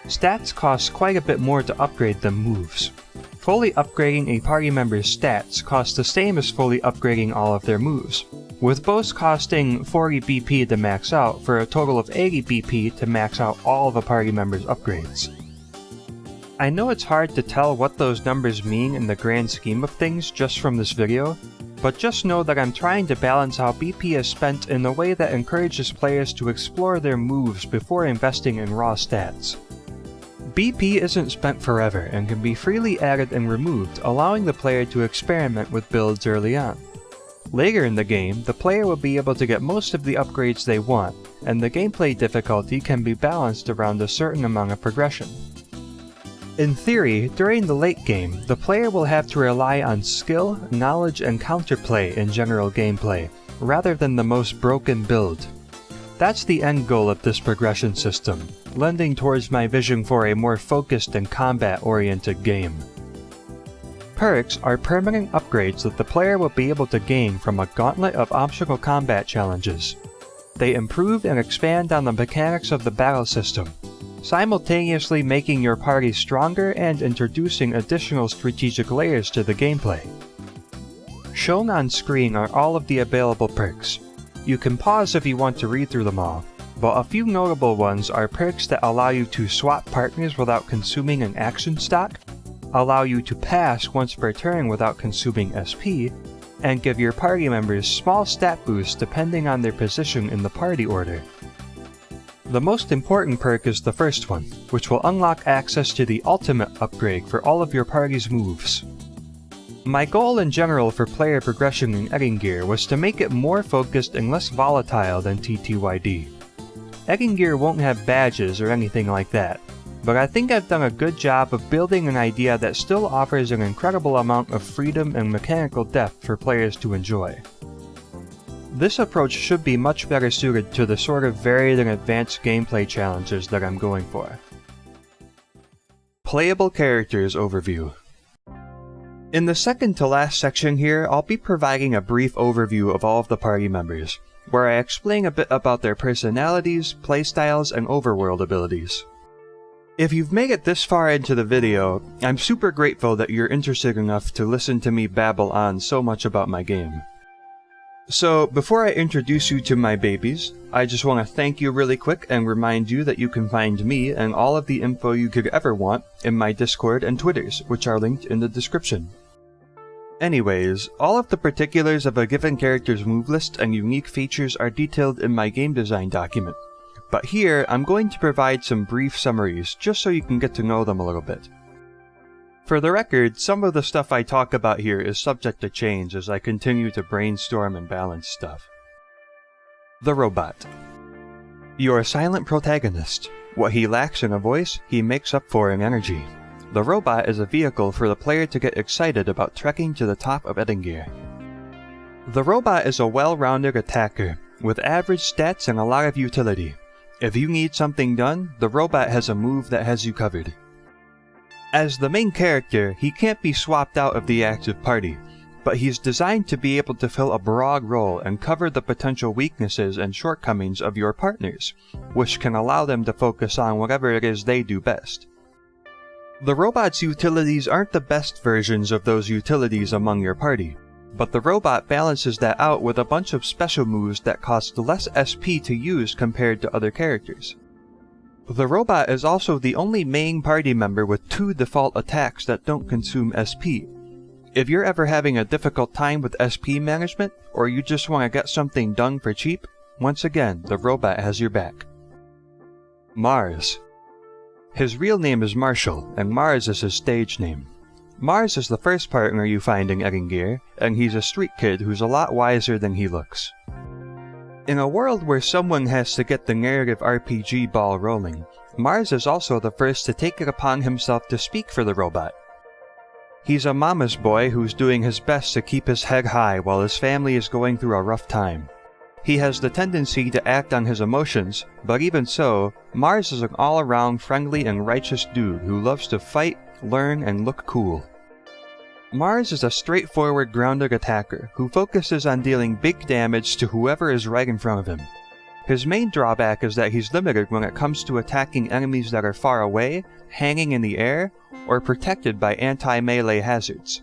Stats cost quite a bit more to upgrade than moves. Fully upgrading a party member's stats costs the same as fully upgrading all of their moves, with both costing 40 BP to max out for a total of 80 BP to max out all of a party member's upgrades. I know it's hard to tell what those numbers mean in the grand scheme of things just from this video, but just know that I'm trying to balance how BP is spent in a way that encourages players to explore their moves before investing in raw stats. BP isn't spent forever and can be freely added and removed, allowing the player to experiment with builds early on. Later in the game, the player will be able to get most of the upgrades they want, and the gameplay difficulty can be balanced around a certain amount of progression. In theory, during the late game, the player will have to rely on skill, knowledge, and counterplay in general gameplay, rather than the most broken build. That's the end goal of this progression system, lending towards my vision for a more focused and combat-oriented game. Perks are permanent upgrades that the player will be able to gain from a gauntlet of optional combat challenges. They improve and expand on the mechanics of the battle system, simultaneously making your party stronger and introducing additional strategic layers to the gameplay. Shown on screen are all of the available perks. You can pause if you want to read through them all, but a few notable ones are perks that allow you to swap partners without consuming an action stock, allow you to pass once per turn without consuming SP, and give your party members small stat boosts depending on their position in the party order. The most important perk is the first one, which will unlock access to the ultimate upgrade for all of your party's moves. My goal in general for player progression in Edingir was to make it more focused and less volatile than TTYD. Edingir won't have badges or anything like that, but I think I've done a good job of building an idea that still offers an incredible amount of freedom and mechanical depth for players to enjoy. This approach should be much better suited to the sort of varied and advanced gameplay challenges that I'm going for. Playable Characters Overview. In the second to last section here, I'll be providing a brief overview of all of the party members, where I explain a bit about their personalities, playstyles, and overworld abilities. If you've made it this far into the video, I'm super grateful that you're interested enough to listen to me babble on so much about my game. So, before I introduce you to my babies, I just want to thank you really quick and remind you that you can find me and all of the info you could ever want in my Discord and Twitters, which are linked in the description. Anyways, all of the particulars of a given character's move list and unique features are detailed in my game design document, but here I'm going to provide some brief summaries just so you can get to know them a little bit. For the record, some of the stuff I talk about here is subject to change as I continue to brainstorm and balance stuff. The Robot. Your silent protagonist. What he lacks in a voice, he makes up for in energy. The robot is a vehicle for the player to get excited about trekking to the top of Edingir. The robot is a well-rounded attacker, with average stats and a lot of utility. If you need something done, the robot has a move that has you covered. As the main character, he can't be swapped out of the active party, but he's designed to be able to fill a broad role and cover the potential weaknesses and shortcomings of your partners, which can allow them to focus on whatever it is they do best. The robot's utilities aren't the best versions of those utilities among your party, but the robot balances that out with a bunch of special moves that cost less SP to use compared to other characters. The robot is also the only main party member with 2 default attacks that don't consume SP. If you're ever having a difficult time with SP management, or you just want to get something done for cheap, once again, the robot has your back. Mars. His real name is Marshall, and Mars is his stage name. Mars is the first partner you find in Edingir, and he's a street kid who's a lot wiser than he looks. In a world where someone has to get the narrative RPG ball rolling, Mars is also the first to take it upon himself to speak for the robot. He's a mama's boy who's doing his best to keep his head high while his family is going through a rough time. He has the tendency to act on his emotions, but even so, Mars is an all-around friendly and righteous dude who loves to fight, learn, and look cool. Mars is a straightforward grounded attacker who focuses on dealing big damage to whoever is right in front of him. His main drawback is that he's limited when it comes to attacking enemies that are far away, hanging in the air, or protected by anti-melee hazards.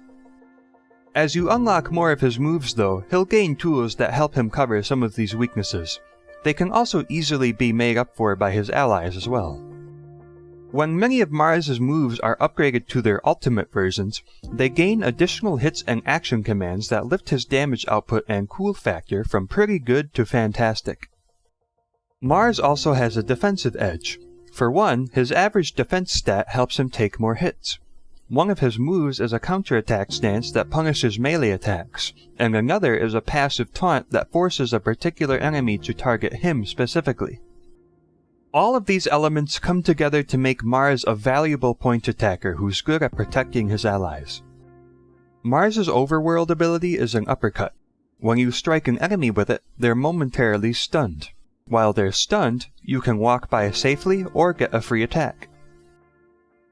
As you unlock more of his moves though, he'll gain tools that help him cover some of these weaknesses. They can also easily be made up for by his allies as well. When many of Mars's moves are upgraded to their ultimate versions, they gain additional hits and action commands that lift his damage output and cool factor from pretty good to fantastic. Mars also has a defensive edge. For one, his average defense stat helps him take more hits. One of his moves is a counterattack stance that punishes melee attacks, and another is a passive taunt that forces a particular enemy to target him specifically. All of these elements come together to make Mars a valuable point attacker who's good at protecting his allies. Mars's Overworld ability is an uppercut. When you strike an enemy with it, they're momentarily stunned. While they're stunned, you can walk by safely or get a free attack.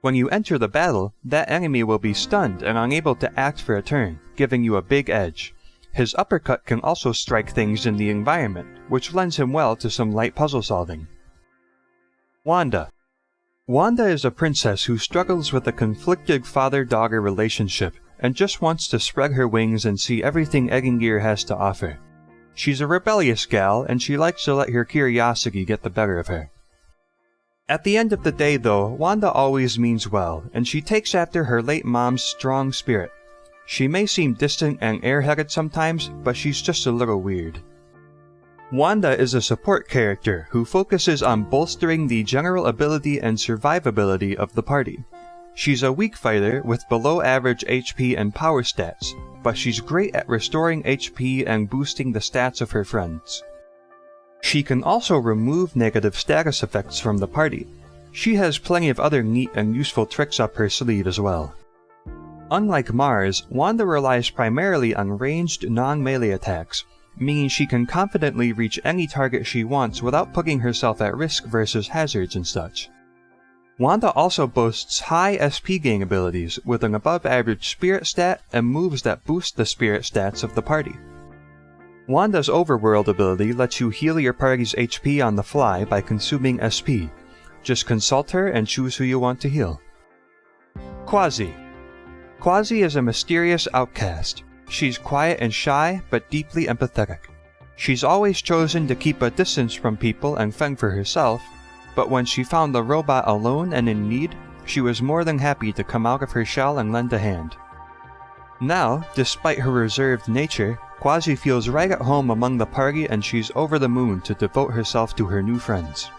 When you enter the battle, that enemy will be stunned and unable to act for a turn, giving you a big edge. His uppercut can also strike things in the environment, which lends him well to some light puzzle solving. Wanda. Wanda is a princess who struggles with a conflicted father-daughter relationship and just wants to spread her wings and see everything Edingir has to offer. She's a rebellious gal, and she likes to let her curiosity get the better of her. At the end of the day though, Wanda always means well, and she takes after her late mom's strong spirit. She may seem distant and airheaded sometimes, but she's just a little weird. Wanda is a support character who focuses on bolstering the general ability and survivability of the party. She's a weak fighter with below average HP and power stats, but she's great at restoring HP and boosting the stats of her friends. She can also remove negative status effects from the party. She has plenty of other neat and useful tricks up her sleeve as well. Unlike Mars, Wanda relies primarily on ranged non-melee attacks, meaning she can confidently reach any target she wants without putting herself at risk versus hazards and such. Wanda also boasts high SP gain abilities with an above-average spirit stat and moves that boost the spirit stats of the party. Wanda's Overworld ability lets you heal your party's HP on the fly by consuming SP. Just consult her and choose who you want to heal. Quasi. Quasi is a mysterious outcast. She's quiet and shy, but deeply empathetic. She's always chosen to keep a distance from people and fend for herself, but when she found the robot alone and in need, she was more than happy to come out of her shell and lend a hand. Now, despite her reserved nature, Quasi feels right at home among the party and she's over the moon to devote herself to her new friends.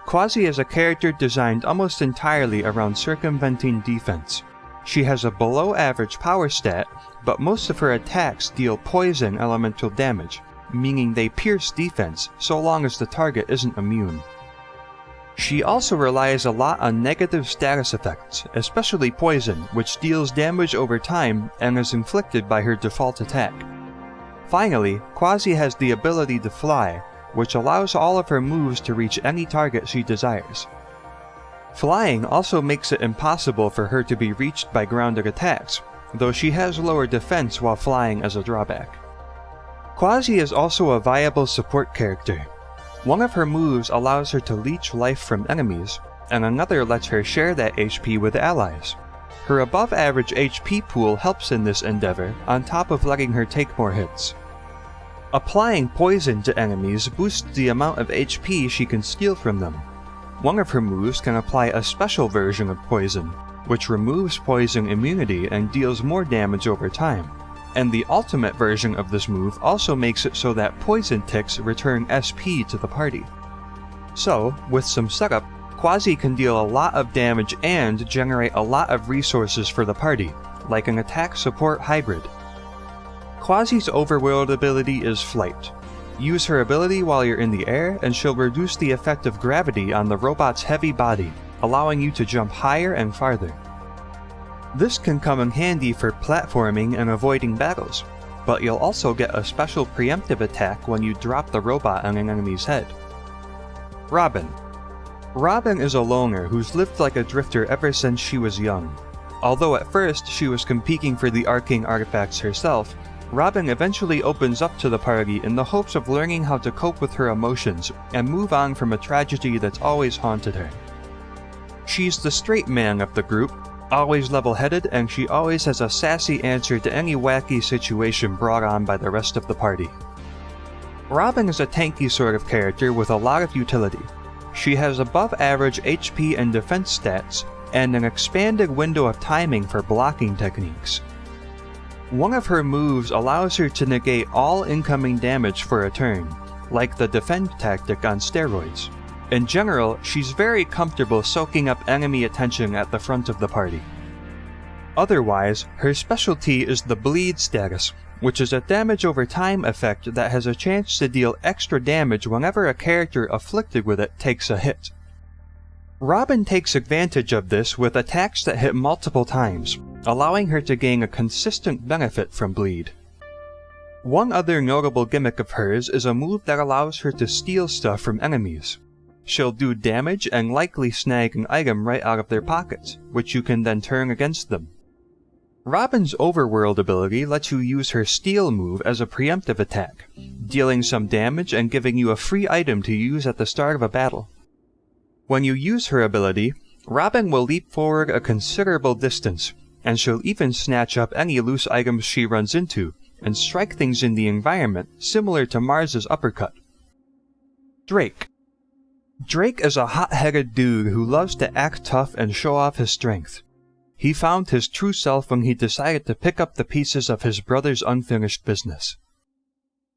Quasi is a character designed almost entirely around circumventing defense. She has a below-average power stat, but most of her attacks deal poison elemental damage, meaning they pierce defense so long as the target isn't immune. She also relies a lot on negative status effects, especially poison, which deals damage over time and is inflicted by her default attack. Finally, Quasi has the ability to fly, which allows all of her moves to reach any target she desires. Flying also makes it impossible for her to be reached by grounded attacks, though she has lower defense while flying as a drawback. Quasi is also a viable support character. One of her moves allows her to leech life from enemies, and another lets her share that HP with allies. Her above-average HP pool helps in this endeavor, on top of letting her take more hits. Applying poison to enemies boosts the amount of HP she can steal from them. One of her moves can apply a special version of poison, which removes poison immunity and deals more damage over time. And the ultimate version of this move also makes it so that poison ticks return SP to the party. So, with some setup, Quasi can deal a lot of damage and generate a lot of resources for the party, like an attack-support hybrid. Quasi's Overworld ability is Flight. Use her ability while you're in the air and she'll reduce the effect of gravity on the robot's heavy body, allowing you to jump higher and farther. This can come in handy for platforming and avoiding battles, but you'll also get a special preemptive attack when you drop the robot on an enemy's head. Robin. Robin is a loner who's lived like a drifter ever since she was young. Although at first she was competing for the arcane artifacts herself, Robin eventually opens up to the party in the hopes of learning how to cope with her emotions and move on from a tragedy that's always haunted her. She's the straight man of the group, always level-headed, and she always has a sassy answer to any wacky situation brought on by the rest of the party. Robin is a tanky sort of character with a lot of utility. She has above average HP and defense stats, and an expanded window of timing for blocking techniques. One of her moves allows her to negate all incoming damage for a turn, like the defend tactic on steroids. In general, she's very comfortable soaking up enemy attention at the front of the party. Otherwise, her specialty is the bleed status, which is a damage over time effect that has a chance to deal extra damage whenever a character afflicted with it takes a hit. Robin takes advantage of this with attacks that hit multiple times, allowing her to gain a consistent benefit from bleed. One other notable gimmick of hers is a move that allows her to steal stuff from enemies. She'll do damage and likely snag an item right out of their pockets, which you can then turn against them. Robin's Overworld ability lets you use her steal move as a preemptive attack, dealing some damage and giving you a free item to use at the start of a battle. When you use her ability, Robin will leap forward a considerable distance, and she'll even snatch up any loose items she runs into, and strike things in the environment similar to Mars's uppercut. Drake. Drake is a hot-headed dude who loves to act tough and show off his strength. He found his true self when he decided to pick up the pieces of his brother's unfinished business.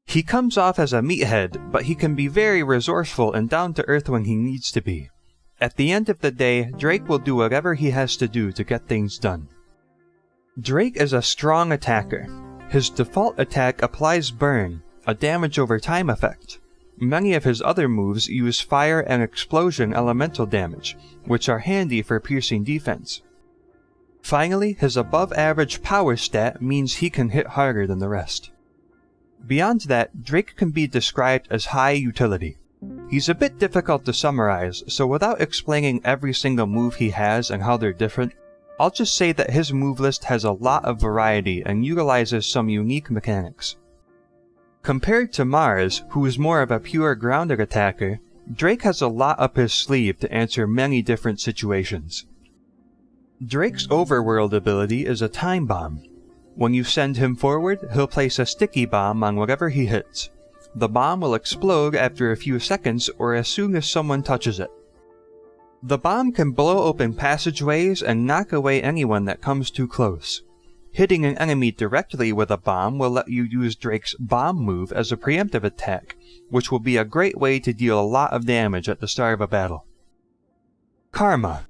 He comes off as a meathead, but he can be very resourceful and down-to-earth when he needs to be. At the end of the day, Drake will do whatever he has to do to get things done. Drake is a strong attacker. His default attack applies Burn, a damage over time effect. Many of his other moves use fire and explosion elemental damage, which are handy for piercing defense. Finally, his above-average power stat means he can hit harder than the rest. Beyond that, Drake can be described as high utility. He's a bit difficult to summarize, so without explaining every single move he has and how they're different, I'll just say that his move list has a lot of variety and utilizes some unique mechanics. Compared to Mars, who is more of a pure grounded attacker, Drake has a lot up his sleeve to answer many different situations. Drake's Overworld ability is a time bomb. When you send him forward, he'll place a sticky bomb on whatever he hits. The bomb will explode after a few seconds or as soon as someone touches it. The bomb can blow open passageways and knock away anyone that comes too close. Hitting an enemy directly with a bomb will let you use Drake's bomb move as a preemptive attack, which will be a great way to deal a lot of damage at the start of a battle. Karma.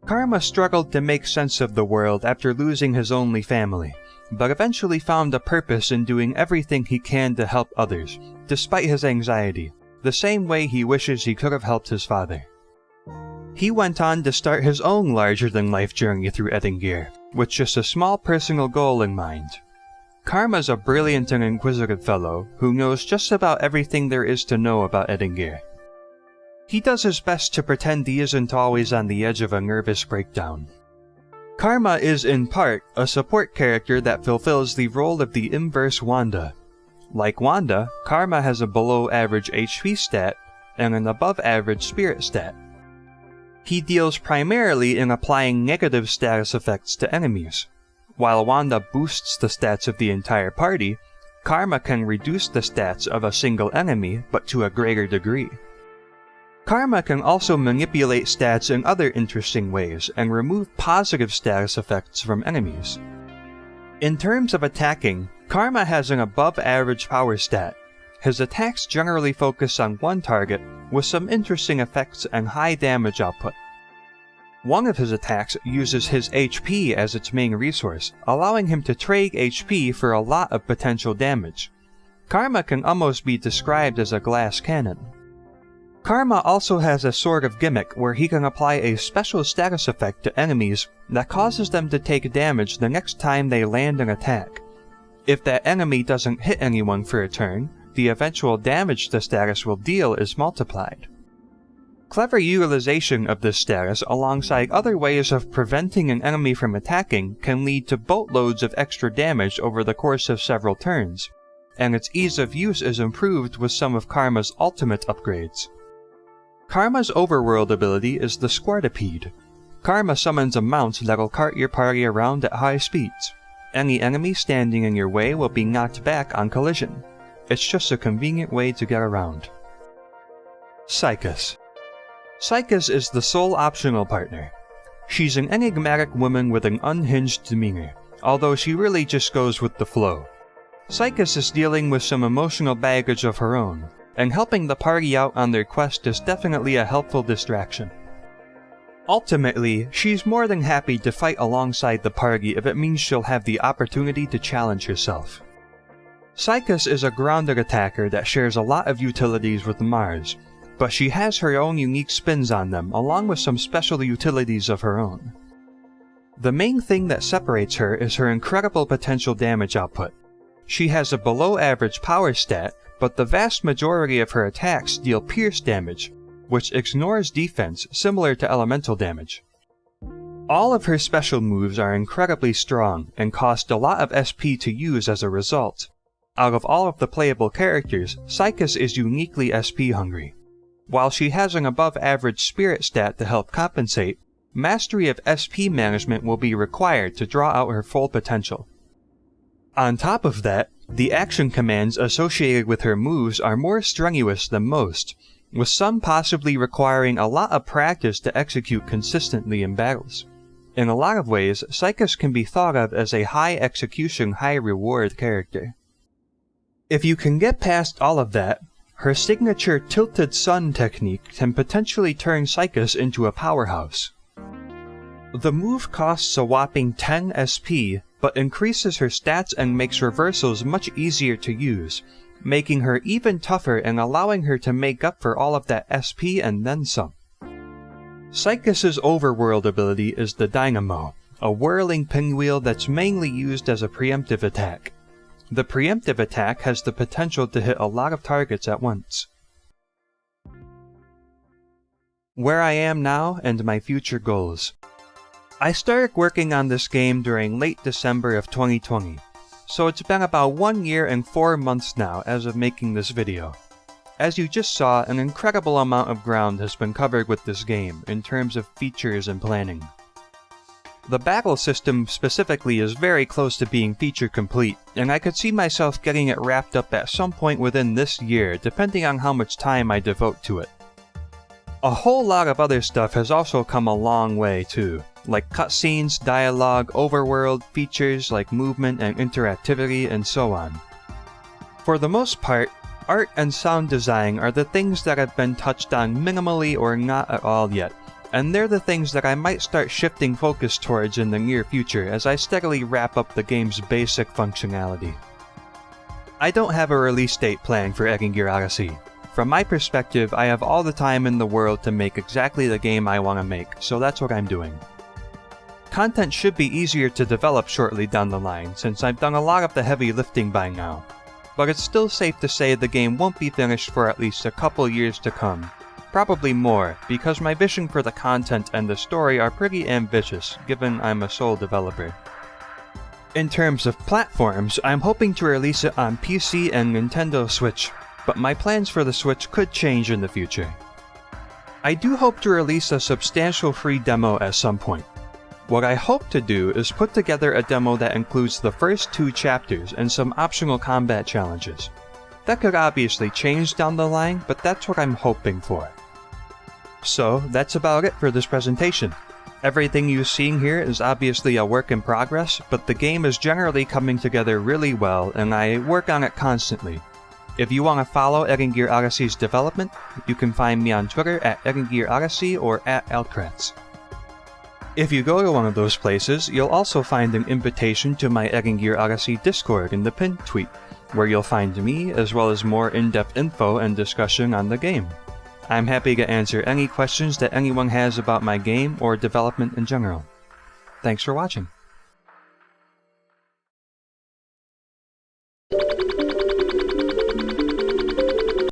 Karma struggled to make sense of the world after losing his only family, but eventually found a purpose in doing everything he can to help others, despite his anxiety, the same way he wishes he could have helped his father. He went on to start his own larger-than-life journey through Edingir, with just a small personal goal in mind. Karma's a brilliant and inquisitive fellow who knows just about everything there is to know about Edingir. He does his best to pretend he isn't always on the edge of a nervous breakdown. Karma is, in part, a support character that fulfills the role of the inverse Wanda. Like Wanda, Karma has a below-average HP stat and an above-average spirit stat. He deals primarily in applying negative status effects to enemies. While Wanda boosts the stats of the entire party, Karma can reduce the stats of a single enemy, but to a greater degree. Karma can also manipulate stats in other interesting ways and remove positive status effects from enemies. In terms of attacking, Karma has an above-average power stat. His attacks generally focus on one target, with some interesting effects and high damage output. One of his attacks uses his HP as its main resource, allowing him to trade HP for a lot of potential damage. Karma can almost be described as a glass cannon. Karma also has a sort of gimmick where he can apply a special status effect to enemies that causes them to take damage the next time they land an attack. If that enemy doesn't hit anyone for a turn, the eventual damage the status will deal is multiplied. Clever utilization of this status alongside other ways of preventing an enemy from attacking can lead to boatloads of extra damage over the course of several turns, and its ease of use is improved with some of Karma's ultimate upgrades. Karma's Overworld ability is the Squartipede. Karma summons a mount that'll cart your party around at high speeds. Any enemy standing in your way will be knocked back on collision. It's just a convenient way to get around. Psychus. Psychus is the sole optional partner. She's an enigmatic woman with an unhinged demeanor, although she really just goes with the flow. Psychus is dealing with some emotional baggage of her own, and helping the party out on their quest is definitely a helpful distraction. Ultimately, she's more than happy to fight alongside the party if it means she'll have the opportunity to challenge herself. Psychus is a grounded attacker that shares a lot of utilities with Mars, but she has her own unique spins on them along with some special utilities of her own. The main thing that separates her is her incredible potential damage output. She has a below average power stat, but the vast majority of her attacks deal pierce damage, which ignores defense similar to elemental damage. All of her special moves are incredibly strong and cost a lot of SP to use as a result. Out of all of the playable characters, Psychus is uniquely SP hungry. While she has an above average spirit stat to help compensate, mastery of SP management will be required to draw out her full potential. On top of that, the action commands associated with her moves are more strenuous than most, with some possibly requiring a lot of practice to execute consistently in battles. In a lot of ways, Psychus can be thought of as a high execution, high reward character. If you can get past all of that, her signature tilted sun technique can potentially turn Psychus into a powerhouse. The move costs a whopping 10 SP, but increases her stats and makes reversals much easier to use, making her even tougher and allowing her to make up for all of that SP and then some. Psychus's Overworld ability is the Dynamo, a whirling pinwheel that's mainly used as a preemptive attack. The preemptive attack has the potential to hit a lot of targets at once. Where I am now and my future goals. I started working on this game during late December of 2020, so it's been about 1 year and 4 months now as of making this video. As you just saw, an incredible amount of ground has been covered with this game in terms of features and planning. The battle system specifically is very close to being feature complete, and I could see myself getting it wrapped up at some point within this year, depending on how much time I devote to it. A whole lot of other stuff has also come a long way too, like cutscenes, dialogue, overworld, features like movement and interactivity, and so on. For the most part, art and sound design are the things that have been touched on minimally or not at all yet, and they're the things that I might start shifting focus towards in the near future as I steadily wrap up the game's basic functionality. I don't have a release date planned for Edingir Odyssey. From my perspective, I have all the time in the world to make exactly the game I want to make, so that's what I'm doing. Content should be easier to develop shortly down the line, since I've done a lot of the heavy lifting by now, but it's still safe to say the game won't be finished for at least a couple years to come. Probably more, because my vision for the content and the story are pretty ambitious, given I'm a sole developer. In terms of platforms, I'm hoping to release it on PC and Nintendo Switch, but my plans for the Switch could change in the future. I do hope to release a substantial free demo at some point. What I hope to do is put together a demo that includes the first 2 chapters and some optional combat challenges. That could obviously change down the line, but that's what I'm hoping for. So, that's about it for this presentation. Everything you've seen here is obviously a work in progress, but the game is generally coming together really well, and I work on it constantly. If you want to follow Edingir Odyssey's development, you can find me on Twitter at Edingir Odyssey or at Alkratz. If you go to one of those places, you'll also find an invitation to my Edingir Odyssey Discord in the pinned tweet, where you'll find me, as well as more in-depth info and discussion on the game. I'm happy to answer any questions that anyone has about my game or development in general. Thanks for watching.